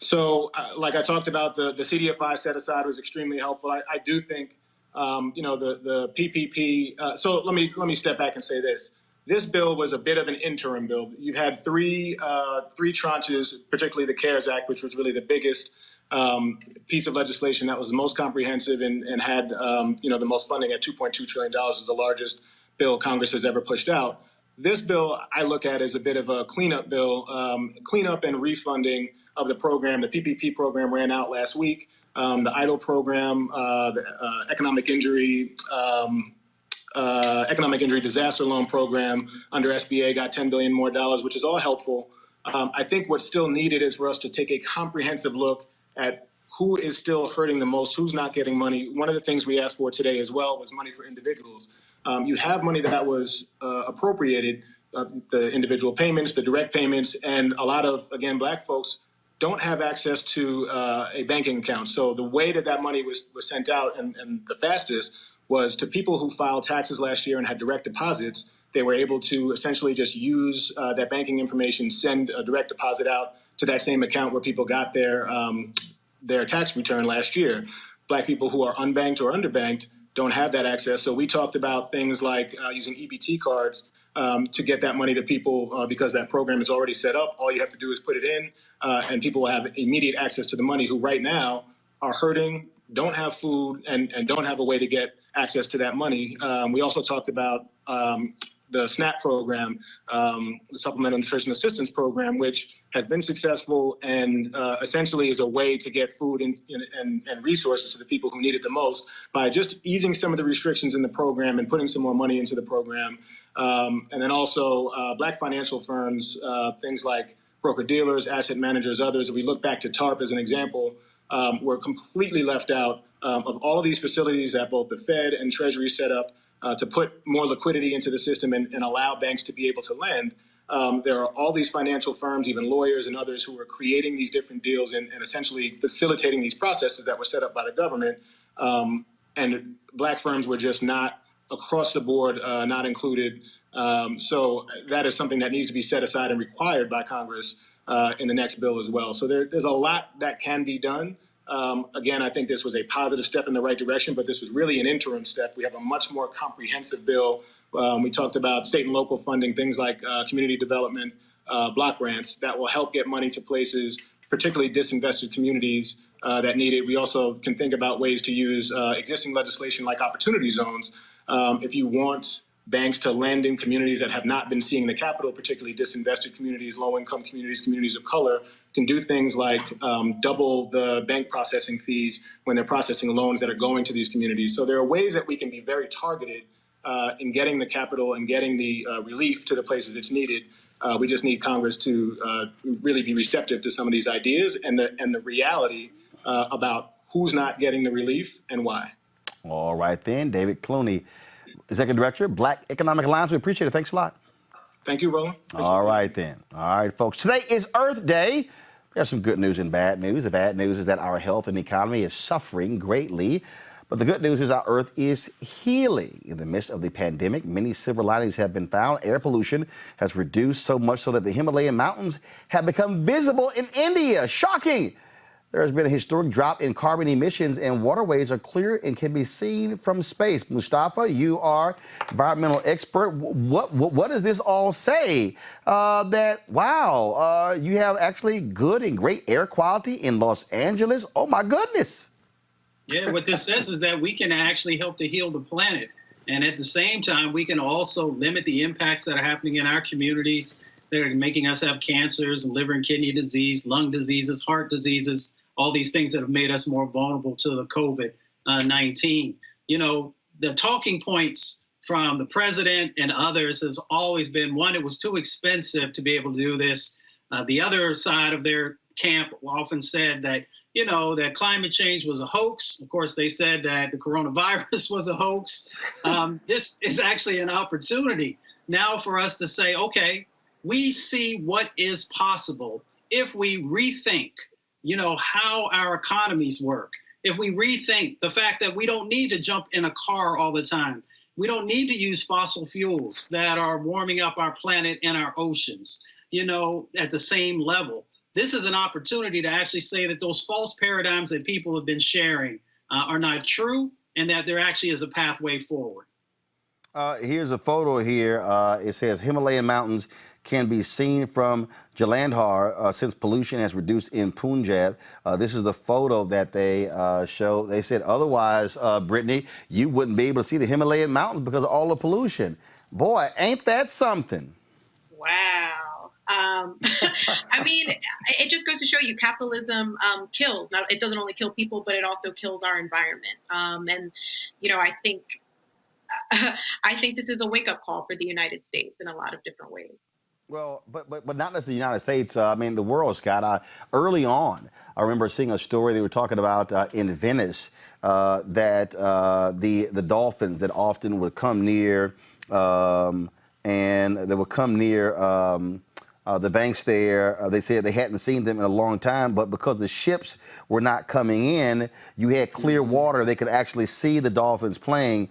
So, like I talked about, the CDFI set aside was extremely helpful. I do think, the PPP. So let me step back and say this. This bill was a bit of an interim bill. You've had three tranches, particularly the CARES Act, which was really the biggest piece of legislation that was the most comprehensive and had the most funding at $2.2 trillion, is the largest bill Congress has ever pushed out. This bill I look at as a bit of a cleanup bill, cleanup and refunding of the program. The PPP program ran out last week. The EIDL program, the economic injury disaster loan program under SBA got $10 billion more, which is all helpful. I think what's still needed is for us to take a comprehensive look at who is still hurting the most, who's not getting money. One of the things we asked for today as well was money for individuals. You have money that was appropriated, the individual payments, the direct payments, and a lot of, again, black folks don't have access to a banking account. So the way that money was sent out and the fastest was to people who filed taxes last year and had direct deposits. They were able to essentially just use that banking information, send a direct deposit out to that same account where people got their tax return last year. Black people who are unbanked or underbanked don't have that access. So we talked about things like using EBT cards to get that money to people because that program is already set up. All you have to do is put it in, and people will have immediate access to the money who right now are hurting, don't have food, and don't have a way to get access to that money. We also talked about the SNAP program, the Supplemental Nutrition Assistance Program, which has been successful and essentially is a way to get food and resources to the people who need it the most by just easing some of the restrictions in the program and putting some more money into the program. And then also black financial firms, things like broker-dealers, asset managers, others. If we look back to TARP as an example, were completely left out of all of these facilities that both the Fed and Treasury set up to put more liquidity into the system and allow banks to be able to lend. There are all these financial firms, even lawyers and others, who are creating these different deals and essentially facilitating these processes that were set up by the government. and Black firms were just not across the board, not included. So that is something that needs to be set aside and required by Congress in the next bill as well. So there's a lot that can be done. Again, I think this was a positive step in the right direction, but this was really an interim step. We have a much more comprehensive bill. We talked about state and local funding, things like community development, block grants that will help get money to places, particularly disinvested communities that need it. We also can think about ways to use existing legislation like opportunity zones. If you want banks to lend in communities that have not been seeing the capital, particularly disinvested communities, low-income communities, communities of color, can do things like double the bank processing fees when they're processing loans that are going to these communities. So there are ways that we can be very targeted in getting the capital and getting the relief to the places it's needed. We just need Congress to really be receptive to some of these ideas and the reality about who's not getting the relief and why. All right then, David Clooney, Executive Director, Black Economic Alliance. We appreciate it. Thanks a lot. Thank you, Roland. All right then. All right, folks. Today is Earth Day. There's some good news and bad news. The bad news is that our health and economy is suffering greatly. But the good news is our Earth is healing. In the midst of the pandemic, many silver linings have been found. Air pollution has reduced so much so that the Himalayan mountains have become visible in India. Shocking! There has been a historic drop in carbon emissions, and waterways are clear and can be seen from space. Mustafa, you are environmental expert. What does this all say? You have actually good and great air quality in Los Angeles. Oh my goodness! Yeah, what this says is that we can actually help to heal the planet, and at the same time, we can also limit the impacts that are happening in our communities. They're making us have cancers, liver and kidney disease, lung diseases, heart diseases. All these things that have made us more vulnerable to the COVID-19. You know, the talking points from the president and others has always been, one, it was too expensive to be able to do this. The other side of their camp often said that, you know, that climate change was a hoax. Of course, they said that the coronavirus was a hoax. This is actually an opportunity now for us to say, okay, we see what is possible if we rethink how our economies work. If we rethink the fact that we don't need to jump in a car all the time, we don't need to use fossil fuels that are warming up our planet and our oceans, at the same level. This is an opportunity to actually say that those false paradigms that people have been sharing are not true, and that there actually is a pathway forward. Here's a photo here. It says Himalayan mountains can be seen from Jalandhar since pollution has reduced in Punjab. This is the photo that they show. They said otherwise, Brittany, you wouldn't be able to see the Himalayan mountains because of all the pollution. Boy, ain't that something? Wow. I mean, it just goes to show you capitalism kills. Now, it doesn't only kill people, but it also kills our environment. I think this is a wake-up call for the United States in a lot of different ways. Well, but not just the United States. I mean, the world, Scott. Early on, I remember seeing a story they were talking about in Venice that the dolphins that often would come near and they would come near the banks there. They said they hadn't seen them in a long time, but because the ships were not coming in, you had clear water. They could actually see the dolphins playing.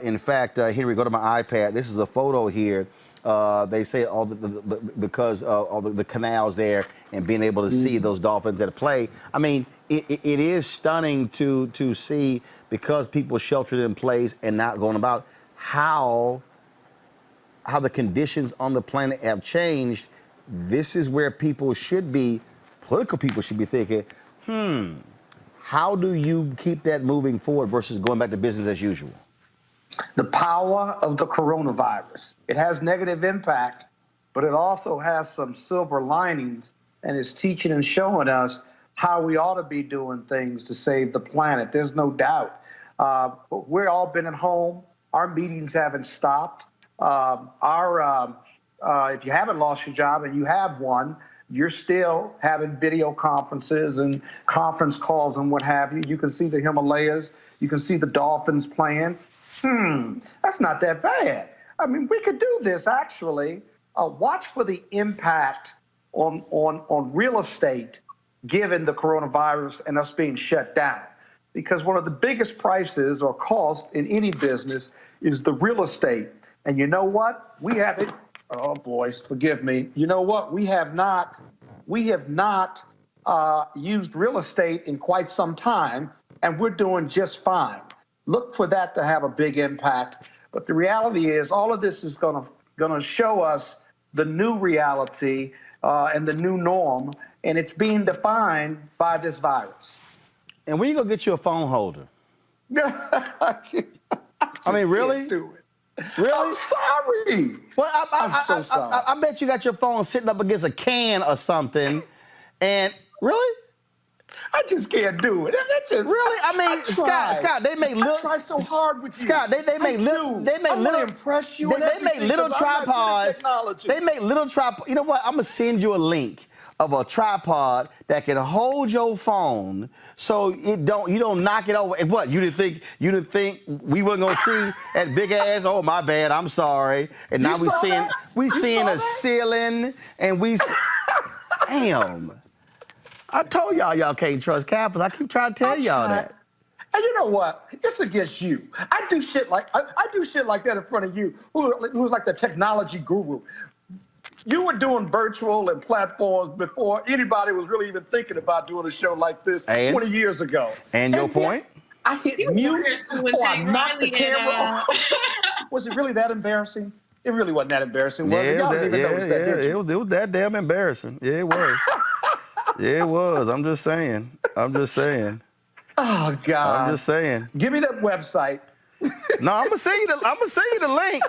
In fact, here we go to my iPad. This is a photo here. They say all because all the canals there and being able to see those dolphins at play. I mean, it is stunning to see, because people sheltered in place and not going about, how the conditions on the planet have changed. This is where people should be, political people should be thinking, how do you keep that moving forward versus going back to business as usual? The power of the coronavirus. It has negative impact, but it also has some silver linings, and it's teaching and showing us how we ought to be doing things to save the planet. There's no doubt. We've all been at home. Our meetings haven't stopped. If you haven't lost your job and you have one, you're still having video conferences and conference calls and what have you. You can see the Himalayas. You can see the dolphins playing. That's not that bad. I mean, we could do this, actually. Watch for the impact on real estate given the coronavirus and us being shut down. because one of the biggest prices or costs in any business is the real estate. And you know what? We haven't, oh boy, forgive me. You know what? We have not used real estate in quite some time, and we're doing just fine. Look for that to have a big impact. But the reality is all of this is going to show us the new reality and the new norm, and it's being defined by this virus. And when you go get you a phone holder? I mean, really? Do it. Really? I'm sorry. Well, I'm so sorry. I bet you got your phone sitting up against a can or something. And really? I just can't do it. Really? I mean, Scott, they make little. I try so hard with you. Scott, they make little. They make little. Impress you. They make little tripods. They make little tripod. You know what? I'm gonna send you a link of a tripod that can hold your phone so you don't knock it over. And what, you didn't think we weren't gonna see that big ass? Oh, my bad, I'm sorry. And now we seeing a ceiling, and damn. I told y'all can't trust Capitals. I keep trying to tell y'all that. And you know what? It's against you. I do shit like that in front of you, who's like the technology guru. You were doing virtual and platforms before anybody was really even thinking about doing a show like this 20 years ago. And your point? I hit mute or I knocked the camera off. Was it really that embarrassing? It really wasn't that embarrassing, was it? Y'all didn't even notice that, did you? It was that damn embarrassing. Yeah, it was. Yeah, it was. I'm just saying. Oh, God. I'm just saying. Give me that website. No, I'm gonna send you the link.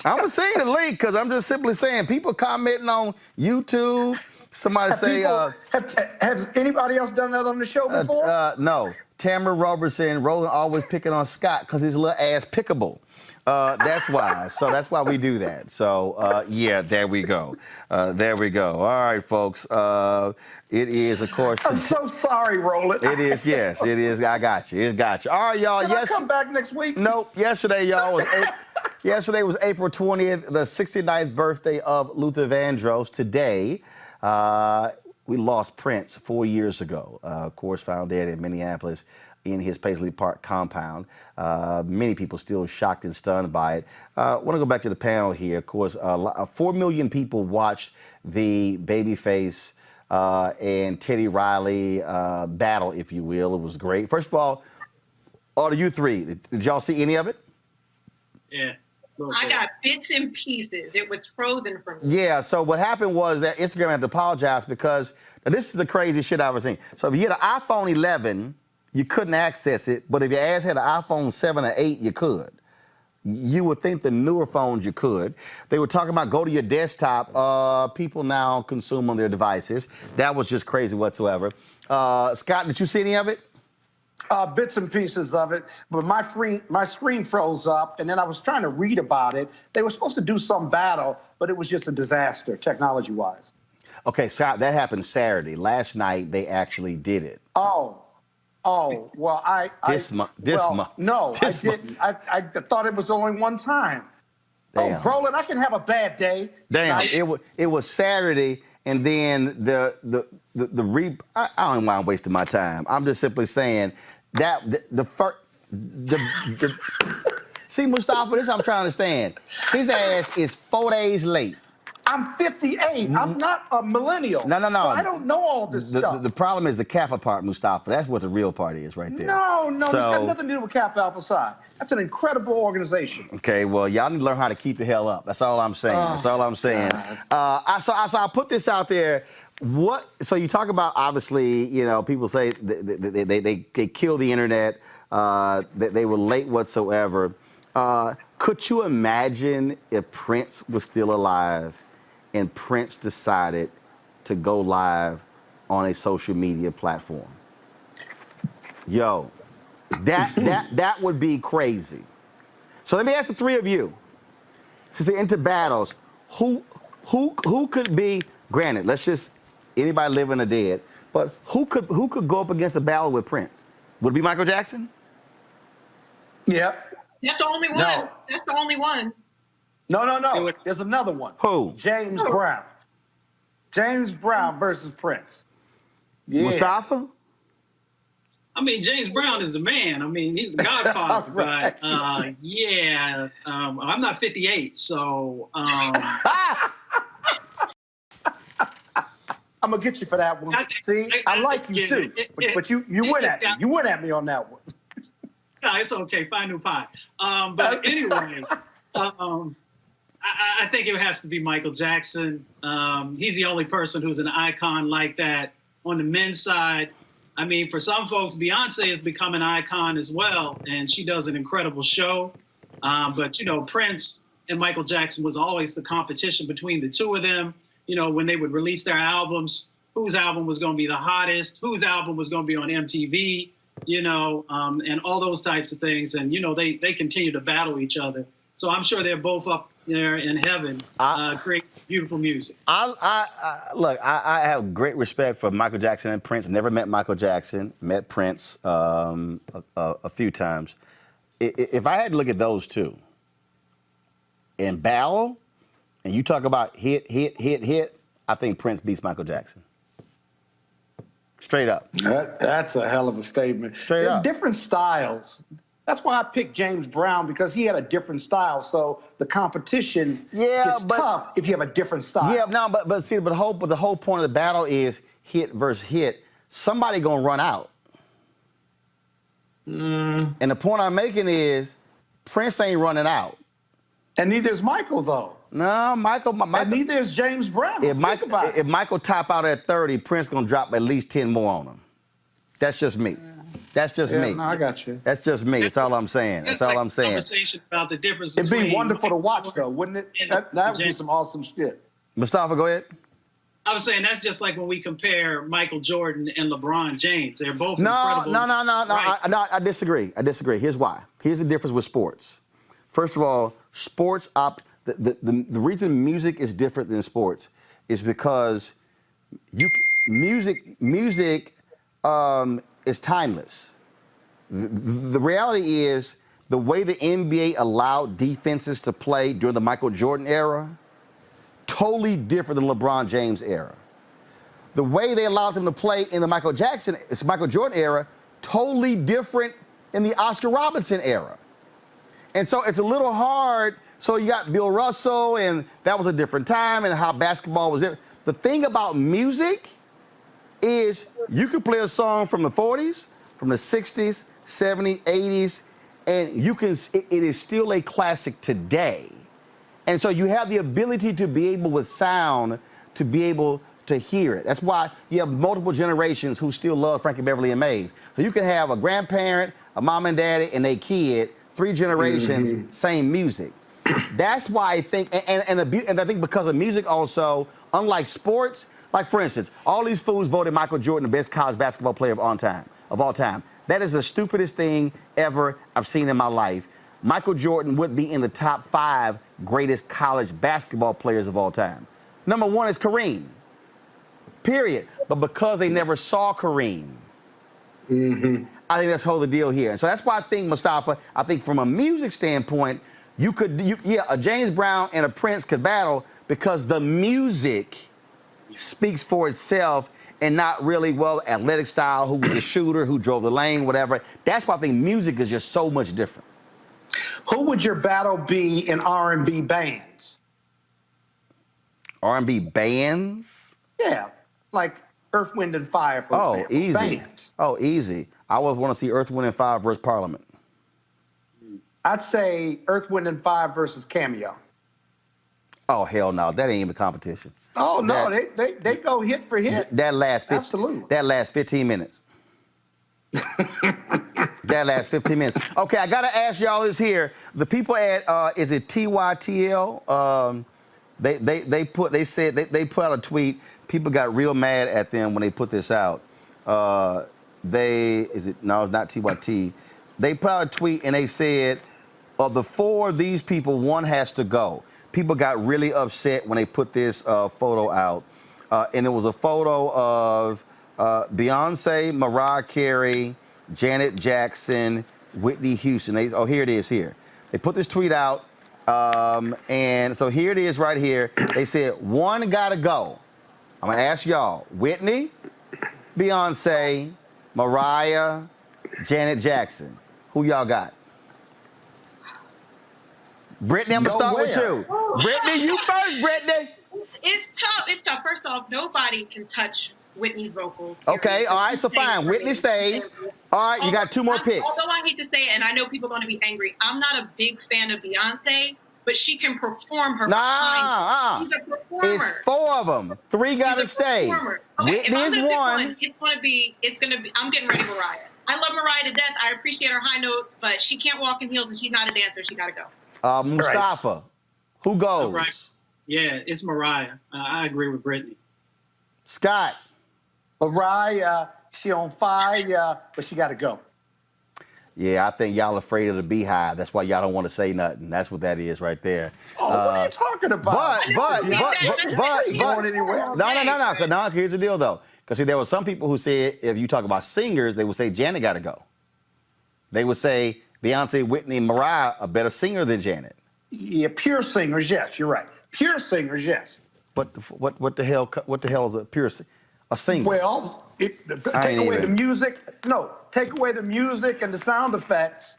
I'm gonna send you the link because I'm just simply saying people commenting on YouTube. Somebody has anybody else done that on the show before? No. Tamara Robertson, Roland always picking on Scott because his little ass pickable. That's why. So that's why we do that. So, yeah, there we go. All right, folks. It is, of course. I'm so sorry, Roland. It is, yes. It is. I got you. All right, y'all. Can I come back next week? Nope. Yesterday, y'all, yesterday was April 20th, the 69th birthday of Luther Vandross. Today, we lost Prince 4 years ago. Of course, found dead in Minneapolis in his Paisley Park compound. Many people still shocked and stunned by it. I want to go back to the panel here. Of course, 4 million people watched the Babyface and Teddy Riley battle, if you will. It was great. First of all of you three, did y'all see any of it? Yeah. I got bits and pieces. It was frozen from me. Yeah, so what happened was that Instagram had to apologize because this is the crazy shit I've ever seen. So if you had an iPhone 11, you couldn't access it, but if your ass had an iPhone 7 or 8, you could. You would think the newer phones you could. They were talking about go to your desktop. People now consume on their devices. That was just crazy whatsoever. Scott, did you see any of it? Bits and pieces of it, but my screen froze up, and then I was trying to read about it. They were supposed to do some battle, but it was just a disaster, technology-wise. Okay, Scott, that happened Saturday. Last night, they actually did it. Oh, well, I didn't. I thought it was only one time. Damn. Oh, Roland, I can have a bad day. Damn, it was Saturday, and then I don't mind wasting my time. I'm just simply saying that see, Mustafa, this I'm trying to understand. His ass is 4 days late. I'm 58. I'm not a millennial. No. So I don't know all this stuff. The problem is the Kappa part, Mustafa. That's what the real part is right there. No, it's got nothing to do with Kappa Alpha Psi. That's an incredible organization. Okay, well, y'all need to learn how to keep the hell up. That's all I'm saying. So I put this out there. So you talk about, obviously, people say they kill the internet, that they were late whatsoever. Could you imagine if Prince was still alive and Prince decided to go live on a social media platform? Yo, that would be crazy. So let me ask the three of you, since they're into battles, who could be, granted, let's just, anybody living or dead, but who could go up against a battle with Prince? Would it be Michael Jackson? Yep. That's the only one. No. That's the only one. No. There's another one. Who? James Brown. James Brown versus Prince. Yeah. Mustafa? I mean, James Brown is the man. I mean, he's the godfather. Right. But I'm not 58, so I'm gonna get you for that one. I like you too, but you went at me. You went at me on that one. no, it's okay. Find new pie. But anyway, I think it has to be Michael Jackson. He's the only person who's an icon like that on the men's side. I mean, for some folks, Beyonce has become an icon as well, and she does an incredible show. But, Prince and Michael Jackson was always the competition between the two of them. When they would release their albums, whose album was going to be the hottest, whose album was going to be on MTV, and all those types of things. And, they continue to battle each other. So I'm sure they're both up there in heaven creating beautiful music. Look, I have great respect for Michael Jackson and Prince. Never met Michael Jackson, met Prince a few times. If I had to look at those two in battle, and you talk about hit, I think Prince beats Michael Jackson. Straight up. That's a hell of a statement. Straight up. Different styles. That's why I picked James Brown, because he had a different style. So the competition gets tough if you have a different style. Yeah, no, but the whole point of the battle is hit versus hit. Somebody gonna run out. And the point I'm making is Prince ain't running out. And neither is Michael, though. No, Michael. And neither is James Brown. If Michael top out at 30, Prince gonna drop at least 10 more on him. That's just me. That's just me. No, I got you. That's just me. That's all I'm saying. That's all I'm saying. Conversation about the difference It'd between be wonderful to watch, though, wouldn't it? That would be some awesome shit. Mustafa, go ahead. I was saying that's just like when we compare Michael Jordan and LeBron James. They're both incredible. No. Right. I disagree. Here's why. Here's the difference with sports. First of all, the reason music is different than sports is because music is timeless. The reality is the way the NBA allowed defenses to play during the Michael Jordan era, totally different than LeBron James era. The way they allowed them to play in the Michael Jordan era, totally different in the Oscar Robertson era. And so it's a little hard. So you got Bill Russell, and that was a different time, and how basketball was different. The thing about music is you could play a song from the 40s, from the 60s, 70s, 80s, and it is still a classic today. And so you have the ability to be able, with sound, to be able to hear it. That's why you have multiple generations who still love Frankie Beverly and Maze. So you can have a grandparent, a mom and daddy, and a kid, 3 generations, same music. That's why I think, and I think because of music also, unlike sports, like for instance, all these fools voted Michael Jordan the best college basketball player of all time. That is the stupidest thing ever I've seen in my life. Michael Jordan would be in the top 5 greatest college basketball players of all time. Number 1 is Kareem, period. But because they never saw Kareem, I think that's the whole deal here. And so that's why I think, Mustafa, from a music standpoint, a James Brown and a Prince could battle because the music speaks for itself and not really, athletic style, who was the shooter, who drove the lane, whatever. That's why I think music is just so much different. Who would your battle be in R&B bands? R&B bands? Yeah, like Earth, Wind, and Fire, for example. Easy. Bands. Oh, easy. I always want to see Earth, Wind, and Fire versus Parliament. I'd say Earth, Wind, and Fire versus Cameo. Oh, hell no. That ain't even competition. Oh, no. They go hit for hit. That lasts Absolutely. That lasts 15 minutes. That lasts 15 minutes. Okay, I got to ask y'all this here. The people at, is it TYTL? They put out a tweet. People got real mad at them when they put this out. No, it's not TYT. They put out a tweet and they said, of the 4 of these people, 1 has to go. People got really upset when they put this photo out. And it was a photo of Beyonce, Mariah Carey, Janet Jackson, Whitney Houston. Here it is here. They put this tweet out. And so here it is right here. They said, 1 gotta go. I'm gonna ask y'all, Whitney, Beyonce, Mariah, Janet Jackson. Who y'all got? Brittany, I'm going to start with you. Brittany, you first, Brittany. It's tough. It's tough. First off, nobody can touch Whitney's vocals. Okay, all right, so fine. Whitney stays. All right, you got two more picks. Although I hate to say it, and I know people are going to be angry, I'm not a big fan of Beyonce, but she can perform her behind. She's a performer. It's 4 of them. 3 got to stay. Okay, Whitney is one. It's going to be, I'm getting ready Mariah. I love Mariah to death. I appreciate her high notes, but she can't walk in heels and she's not a dancer. She got to go. Mustafa, who goes? Right. Yeah, it's Mariah. I agree with Brittany. Scott. Mariah, she on fire, but she got to go. Yeah, I think y'all afraid of the beehive. That's why y'all don't want to say nothing. That's what that is right there. Oh, what are you talking about? But, No. no, here's the deal, though. Because, see, there were some people who said if you talk about singers, they would say Janet got to go. They would say Beyonce, Whitney, and Mariah are better singer than Janet. Yeah, pure singers, yes, you're right. Pure singers, yes. But what the hell is a singer? Well, take away the music. No, take away the music and the sound effects.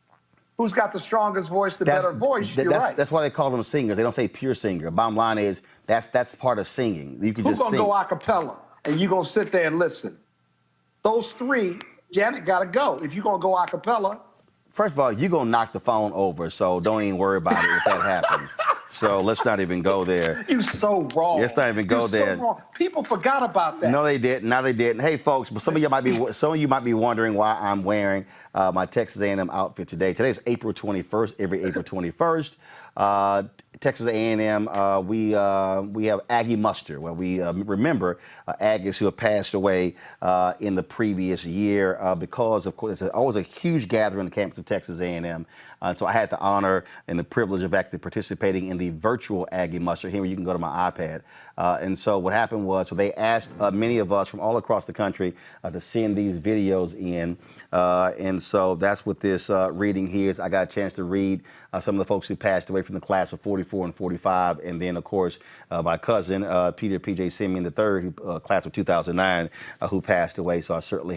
Who's got the strongest voice, the better voice? You're right. That's why they call them singers. They don't say pure singer. Bottom line is that's part of singing. You can Who's just sing. Who's going to go a cappella? And you're going to sit there and listen. Those 3, Janet got to go. If you're going to go a cappella. First of all, you're going to knock the phone over, so don't even worry about it if that happens. So let's not even go there. You're so wrong. Let's not even go there. So wrong. People forgot about that. No, they didn't. No, they didn't. Hey, folks, but some of you might be wondering why I'm wearing my Texas A&M outfit today. Today's April 21st. Every April 21st, Texas A&M, we have Aggie muster, where we remember Aggies who have passed away in the previous year because, of course, it's always a huge gathering on the campus of Texas A&M. So I had the honor and the privilege of actually participating in the virtual Aggie muster here, where you can go to my iPad. And so what happened was, so they asked many of us from all across the country to send these videos in. And so that's what this reading here is. I got a chance to read some of the folks who passed away from the class of 44 and 45. And then, of course, my cousin, Peter P.J. Simeon III, class of 2009, who passed away. So I certainly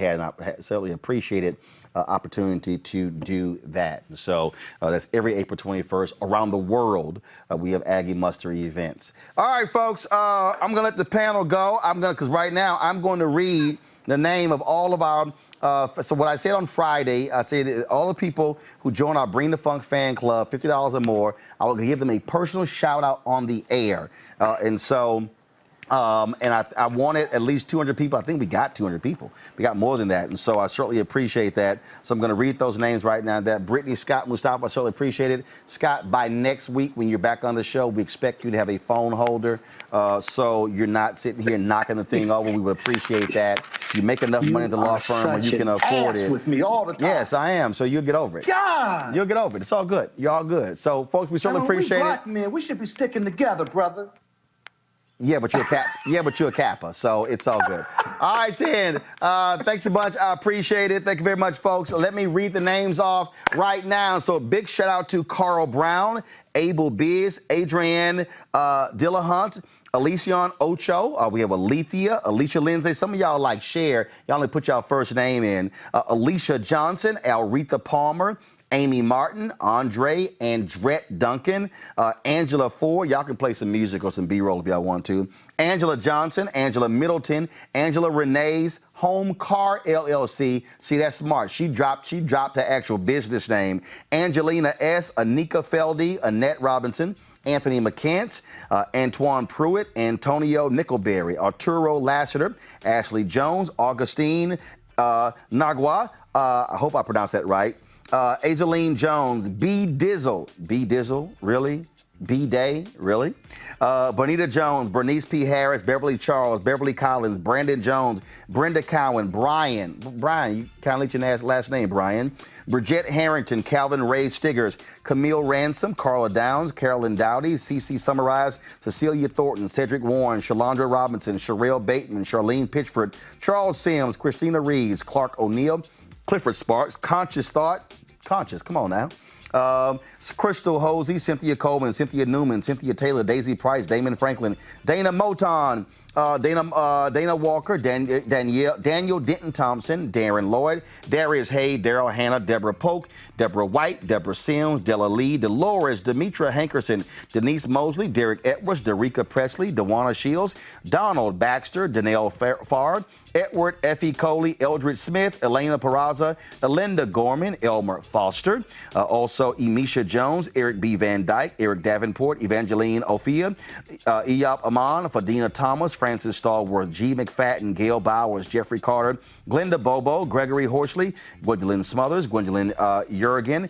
certainly appreciated opportunity to do that. So that's every April 21st around the world. We have Aggie muster events. All right, folks, I'm going to let the panel go. Because right now I'm going to read the name of all of our, so what I said on Friday, I said all the people who join our Bring the Funk fan club, $50 or more, I will give them a personal shout out on the air. And I wanted at least 200 people. I think we got 200 people. We got more than that. And so I certainly appreciate that. So I'm going to read those names right now. That Brittany, Scott, Mustafa, I certainly appreciate it. Scott, by next week when you're back on the show, we expect you to have a phone holder so you're not sitting here knocking the thing over. We would appreciate that. You make enough money at the law firm where you can afford it. With me all the time. Yes, I am. So you'll get over it. God! You'll get over it. It's all good. You're all good. So, folks, we certainly appreciate we black it. Men, we should be sticking together, brother. Yeah, but you're a Kappa, so it's all good. All right, then. Thanks a bunch. I appreciate it. Thank you very much, folks. Let me read the names off right now. So big shout out to Carl Brown, Abel Biz, Adrienne Dillahunt, Alicia Ocho. We have Alethea, Alicia Lindsay. Some of y'all like Cher. Y'all only put y'all first name in. Alicia Johnson, Alretha Palmer, Amy Martin, Andre, Andrette Duncan, Angela Ford. Y'all can play some music or some B-roll if y'all want to. Angela Johnson, Angela Middleton, Angela Renee's Home Car LLC. See, that's smart. She dropped her actual business name. Angelina S., Anika Feldy, Annette Robinson, Anthony McCants, Antoine Pruitt, Antonio Nickelberry, Arturo Lassiter, Ashley Jones, Augustine Nagua. I hope I pronounced that right. Azaline Jones, B. Dizzle, really? B. Day, really? Bonita Jones, Bernice P. Harris, Beverly Charles, Beverly Collins, Brandon Jones, Brenda Cowan, Brian, you kind of let your last name, Brian. Bridget Harrington, Calvin Ray Stiggers, Camille Ransom, Carla Downs, Carolyn Dowdy, CeCe Summarize, Cecilia Thornton, Cedric Warren, Shalandra Robinson, Sherelle Bateman, Charlene Pitchford, Charles Sims, Christina Reeves, Clark O'Neill, Clifford Sparks, Conscious, come on now. Crystal Hosey, Cynthia Coleman, Cynthia Newman, Cynthia Taylor, Daisy Price, Damon Franklin, Dana Moton, Dana Walker, Daniel Denton Thompson, Darren Lloyd, Darius Hay, Daryl Hannah, Deborah Polk, Deborah White, Deborah Sims, Della Lee, Dolores, Demetra Hankerson, Denise Mosley, Derek Edwards, Derica Presley, Dewana Shields, Donald Baxter, Danelle Farr, Edward Effie Coley, Eldridge Smith, Elena Peraza, Elinda Gorman, Elmer Foster, also Emisha Jones, Eric B. Van Dyke, Eric Davenport, Evangeline Ophia, Iyop Amon, Fadina Thomas, Francis Stallworth, G. McFadden, Gail Bowers, Jeffrey Carter, Glenda Bobo, Gregory Horsley, Gwendolyn Smothers, Gwendolyn Jurgen,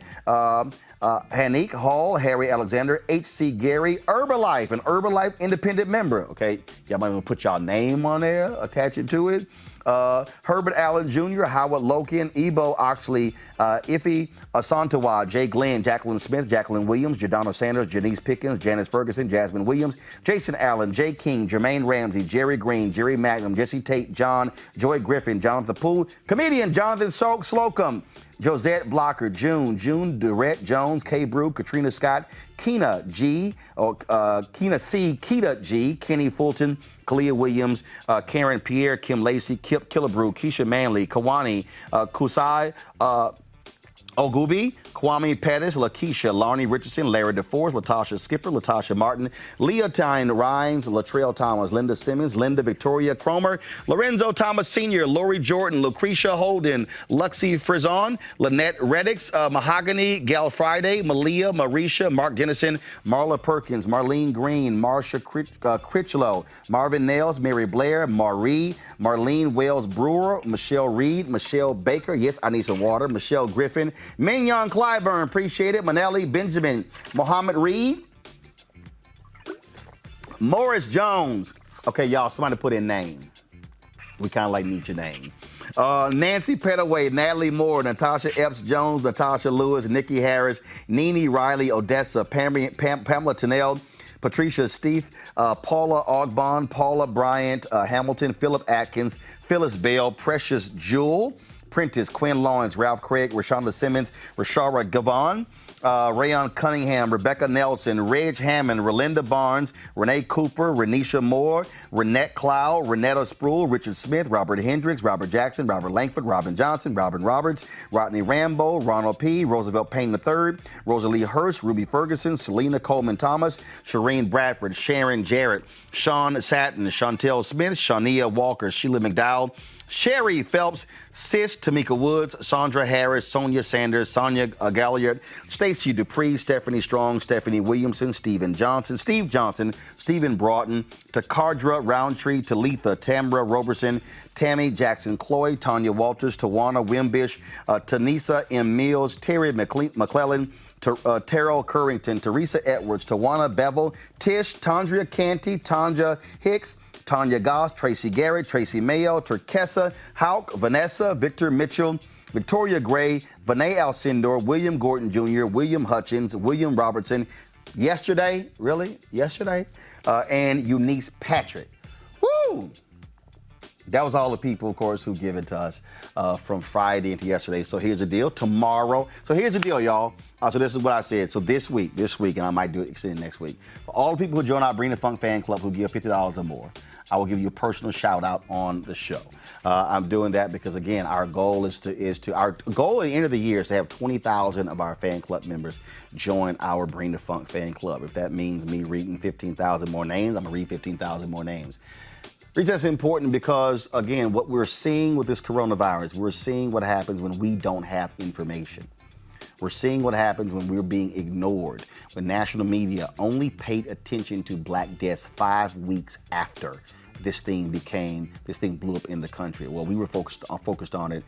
Hanik Hall, Harry Alexander, H.C. Gary, Herbalife, an Herbalife independent member. Okay, y'all might want to put y'all name on there, attach it to it. Herbert Allen Jr., Howard Loken, Ebo Oxley, Ife Asantawa, Jay Glenn, Jacqueline Smith, Jacqueline Williams, Jadonna Sanders, Janice Pickens, Janice Ferguson, Jasmine Williams, Jason Allen, Jay King, Jermaine Ramsey, Jerry Green, Jerry Magnum, Jesse Tate, John, Joy Griffin, Jonathan Poole, comedian Jonathan Slocum, Josette Blocker, June Durrett Jones, Kay Brew, Katrina Scott, Keena C, Keita G, Kenny Fulton, Kalia Williams, Karen Pierre, Kim Lacey, Kip Killebrew, Keisha Manley, Kawani, Kusai, Ogubi, Kwame Pettis, Lakeisha, Larney Richardson, Larry DeForest, Latasha Skipper, Latasha Martin, Leotine Rhines, Latrell Thomas, Linda Simmons, Linda Victoria Cromer, Lorenzo Thomas Sr., Lori Jordan, Lucretia Holden, Luxie Frizon, Lynette Reddix, Mahogany, Gal Friday, Malia, Marisha, Mark Dennison, Marla Perkins, Marlene Green, Marsha Critchlow, Marvin Nails, Mary Blair, Marie, Marlene Wells Brewer, Michelle Reed, Michelle Baker, yes, I need some water, Michelle Griffin, Mignon Clyburn, appreciate it. Manelli Benjamin, Mohammed Reed, Morris Jones. Okay, y'all, somebody put in name. We kind of like need your name. Nancy Pettaway, Natalie Moore, Natasha Epps Jones, Natasha Lewis, Nikki Harris, Nene Riley, Odessa, Pamela Tennell, Patricia Steeth, Paula Ogbon, Paula Bryant, Hamilton, Philip Atkins, Phyllis Bell, Precious Jewel, Prentice, Quinn Lawrence, Ralph Craig, Rashonda Simmons, Rashara Gavon, Rayon Cunningham, Rebecca Nelson, Reg Hammond, Relinda Barnes, Renee Cooper, Renisha Moore, Renette Cloud, Renetta Sproul, Richard Smith, Robert Hendricks, Robert Jackson, Robert Langford, Robin Johnson, Robin Roberts, Rodney Rambo, Ronald P., Roosevelt Payne III, Rosalie Hurst, Ruby Ferguson, Selena Coleman Thomas, Shireen Bradford, Sharon Jarrett, Sean Satin, Chantel Smith, Shania Walker, Sheila McDowell, Sherry Phelps, Sis, Tamika Woods, Sandra Harris, Sonia Sanders, Sonia Galliard, Stacey Dupree, Stephanie Strong, Stephanie Williamson, Steve Johnson, Stephen Broughton, Takardra Roundtree, Talitha, Tamra Roberson, Tammy Jackson Cloy, Tanya Walters, Tawana Wimbish, Tanisa M. Mills, Terry McClellan, Terrell Currington, Teresa Edwards, Tawana Bevel, Tish, Tandria Canty, Tanja Hicks, Tanya Goss, Tracy Garrett, Tracy Mayo, Turkessa, Hauk, Vanessa, Victor Mitchell, Victoria Gray, Vinay Alcindor, William Gordon Jr., William Hutchins, William Robertson, yesterday, and Eunice Patrick. Woo! That was all the people, of course, who give it to us from Friday into yesterday. So here's the deal. Tomorrow. So here's the deal, y'all. So this is what I said. So this week, and I might do it extended next week. For all the people who join our Bring the Funk fan club who give $50 or more, I will give you a personal shout out on the show. I'm doing that because, again, our goal at the end of the year is to have 20,000 of our fan club members join our Bring the Funk fan club. If that means me reading 15,000 more names, I'm going to read 15,000 more names. The reason that's important because, again, what we're seeing with this coronavirus, we're seeing what happens when we don't have information. We're seeing what happens when we're being ignored, when national media only paid attention to Black deaths 5 weeks after this thing blew up in the country. Well, we were focused on it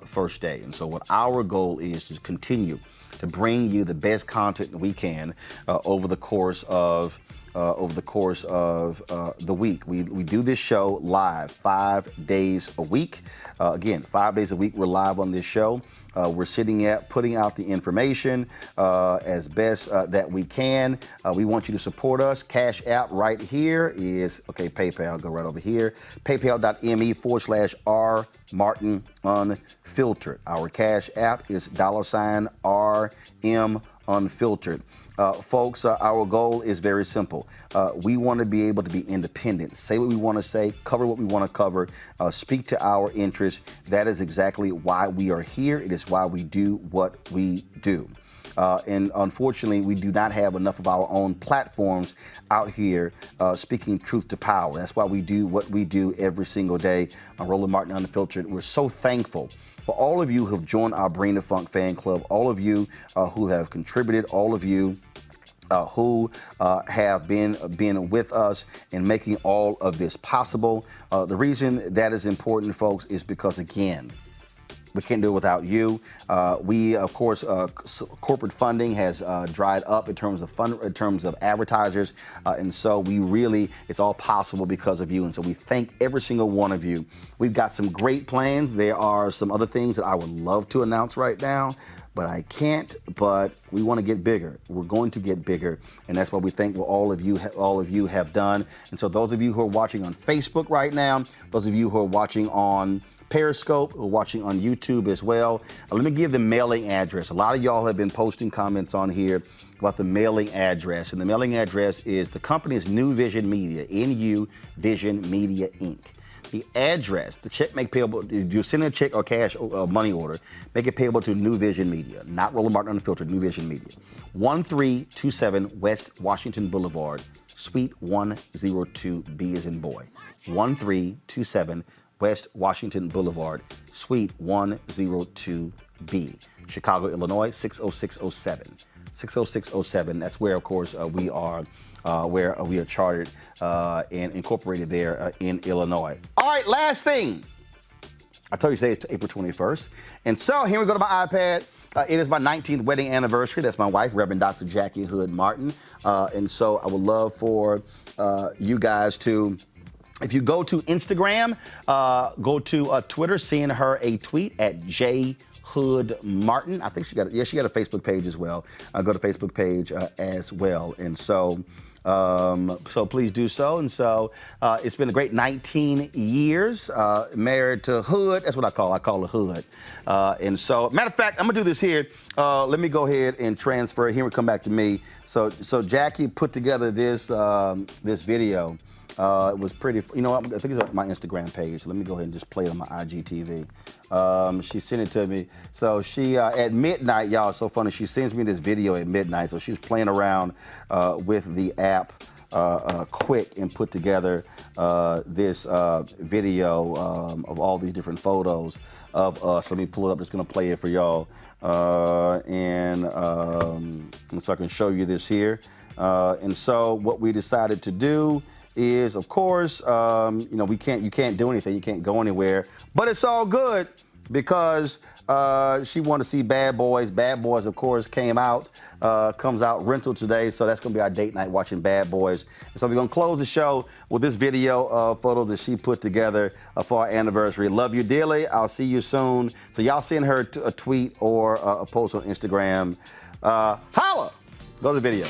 first day. And so what our goal is to continue to bring you the best content we can over the course of the week. We do this show live 5 days a week. Again, 5 days a week we're live on this show. We're putting out the information as best that we can. We want you to support us. Cash App right here is, PayPal, go right over here. PayPal.me/R Martin Unfiltered. Our Cash App is $RM Unfiltered. Folks, our goal is very simple. We want to be able to be independent, say what we want to say, cover what we want to cover, speak to our interests. That is exactly why we are here. It is why we do what we do. And unfortunately, we do not have enough of our own platforms out here speaking truth to power. That's why we do what we do every single day on Roland Martin Unfiltered. We're so thankful for all of you who have joined our Brain to Funk fan club, all of you who have contributed, all of you who have been with us in making all of this possible. The reason that is important, folks, is because, again, we can't do it without you. We, of course, corporate funding has dried up in terms of advertisers, and so we really, it's all possible because of you. And so we thank every single one of you. We've got some great plans. There are some other things that I would love to announce right now, but I can't. But we want to get bigger. We're going to get bigger, and that's what we thank what all of you have done. And so those of you who are watching on Facebook right now, those of you who are watching on Periscope, or watching on YouTube as well. Let me give the mailing address. A lot of y'all have been posting comments on here about the mailing address. And the mailing address is the company's New Vision Media, NU Vision Media, Inc. The address, the check make payable, you send a check or cash or money order, make it payable to New Vision Media, not Roland Martin Unfiltered, New Vision Media. 1327 West Washington Boulevard, Suite 102B as in boy. 1327 West Washington Boulevard, Suite 102B, Chicago, Illinois, 60607. 60607, that's where, of course, we are chartered and incorporated there in Illinois. All right, last thing. I told you today is April 21st. And so here we go to my iPad. It is my 19th wedding anniversary. That's my wife, Reverend Dr. Jackie Hood Martin. And so I would love for you guys to, if you go to Instagram, go to Twitter, send her a tweet at Hood Martin. I think she got a Facebook page as well. Go to Facebook page as well. And so, so please do so. And so it's been a great 19 years married to Hood. That's what I call her Hood. And so, matter of fact, I'm gonna do this here. Let me go ahead and transfer. Here we come back to me. So Jackie put together this this video. It was pretty, you know what, I think it's on my Instagram page. Let me go ahead and just play it on my IGTV. She sent it to me. So she, at midnight, y'all, it's so funny, she sends me this video at midnight. So she's playing around with the app quick and put together this video of all these different photos of us. Let me pull it up, just gonna play it for y'all. And so I can show you this here. And so what we decided to do is, of course, you know, you can't do anything, you can't go anywhere, but it's all good because she wanted to see Bad Boys. Bad Boys, of course, comes out rental today, so that's gonna be our date night, watching Bad Boys. And so we're gonna close the show with this video of photos that she put together for our anniversary. Love you dearly. I'll see you soon. So y'all send her a tweet or a post on Instagram. Holla! Go to the video.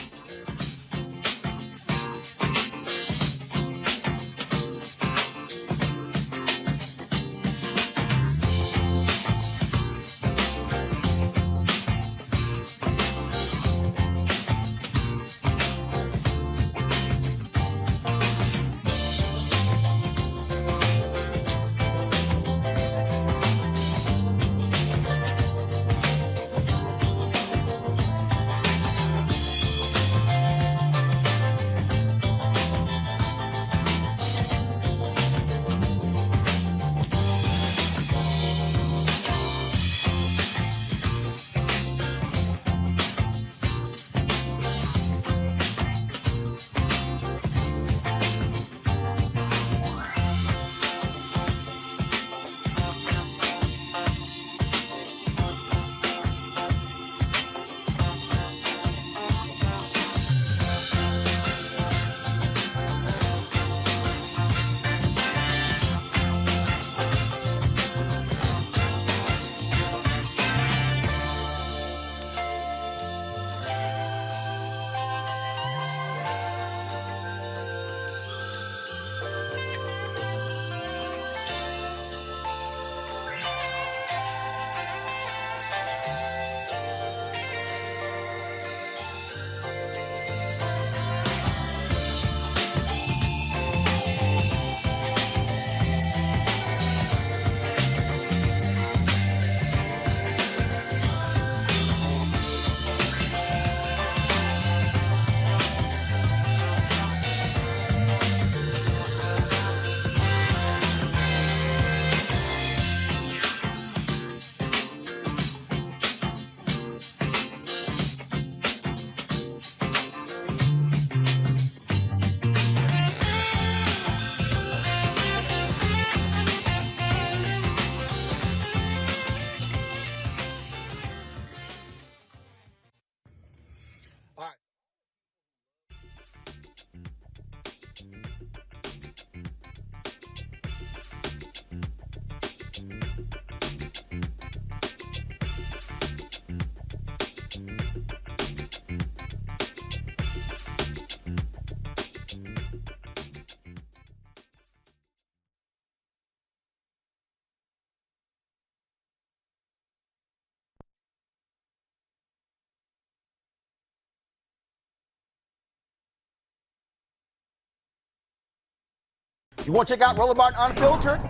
You want to check out Roland Martin Unfiltered?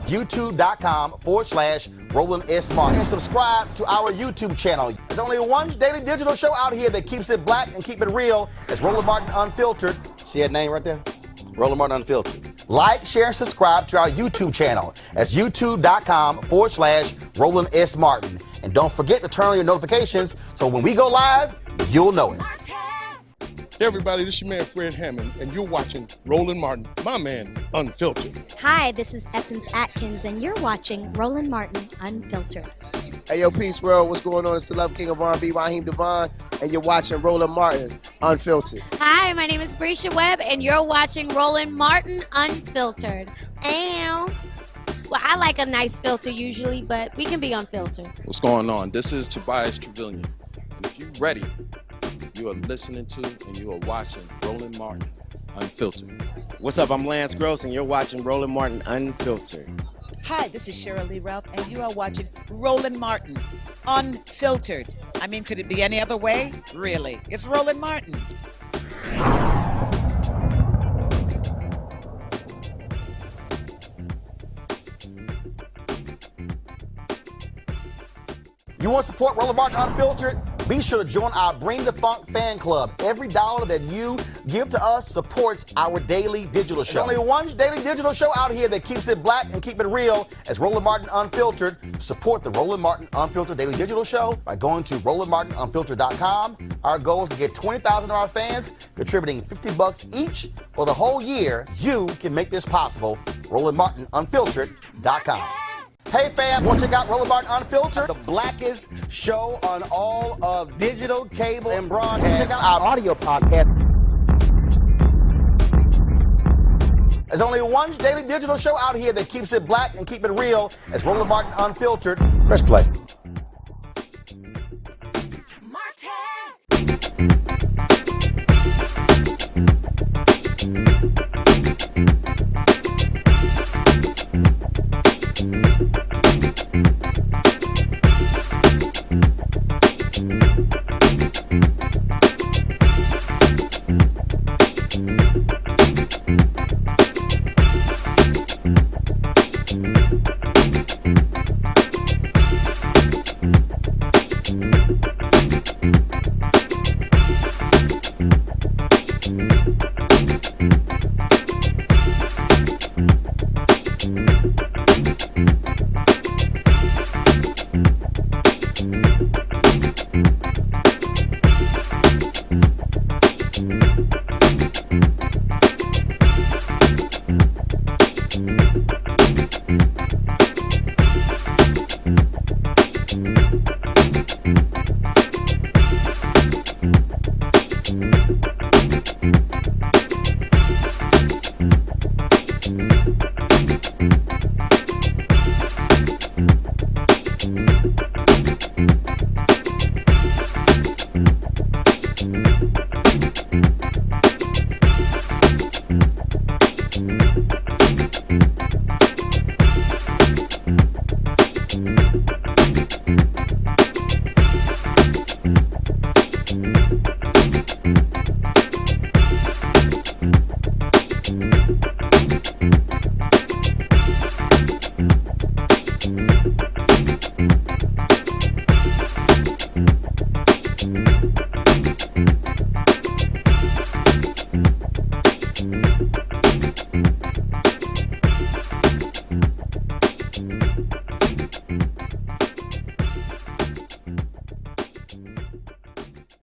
YouTube.com/Roland S. Martin. And subscribe to our YouTube channel. There's only one daily digital show out here that keeps it black and keep it real. It's Roland Martin Unfiltered. See that name right there? Roland Martin Unfiltered. Like, share, and subscribe to our YouTube channel. That's youtube.com/Roland S. Martin. And don't forget to turn on your notifications so when we go live, you'll know it. Hey everybody, this is your man Fred Hammond, and you're watching Roland Martin, my man, Unfiltered. Hi, this is Essence Atkins, and you're watching Roland Martin Unfiltered. Hey, yo, Peace World, what's going on? It's the Love King of R&B, Raheem Devon, and you're watching Roland Martin Unfiltered. Hi, my name is Brescia Webb, and you're watching Roland Martin Unfiltered. Ow. Well, I like a nice filter usually, but we can be unfiltered. What's going on? This is Tobias Trevelyan. And if you're ready, you are listening to and you are watching Roland Martin Unfiltered. What's up? I'm Lance Gross, and you're watching Roland Martin Unfiltered. Hi, this is Cheryl Lee Ralph, and you are watching Roland Martin Unfiltered. I mean, could it be any other way? Really? It's Roland Martin. You want to support Roland Martin Unfiltered? Be sure to join our Bring the Funk fan club. Every dollar that you give to us supports our daily digital show. There's only one daily digital show out here that keeps it black and keep it real as Roland Martin Unfiltered. Support the Roland Martin Unfiltered daily digital show by going to RolandMartinUnfiltered.com. Our goal is to get 20,000 of our fans contributing $50 each for the whole year. You can make this possible. RolandMartinUnfiltered.com. Hey fam, want to check out Roland Martin Unfiltered? The blackest show on all of digital, cable, and broadcast. Check out our audio podcast. There's only one daily digital show out here that keeps it black and keep it real. It's Roland Martin Unfiltered. Press play.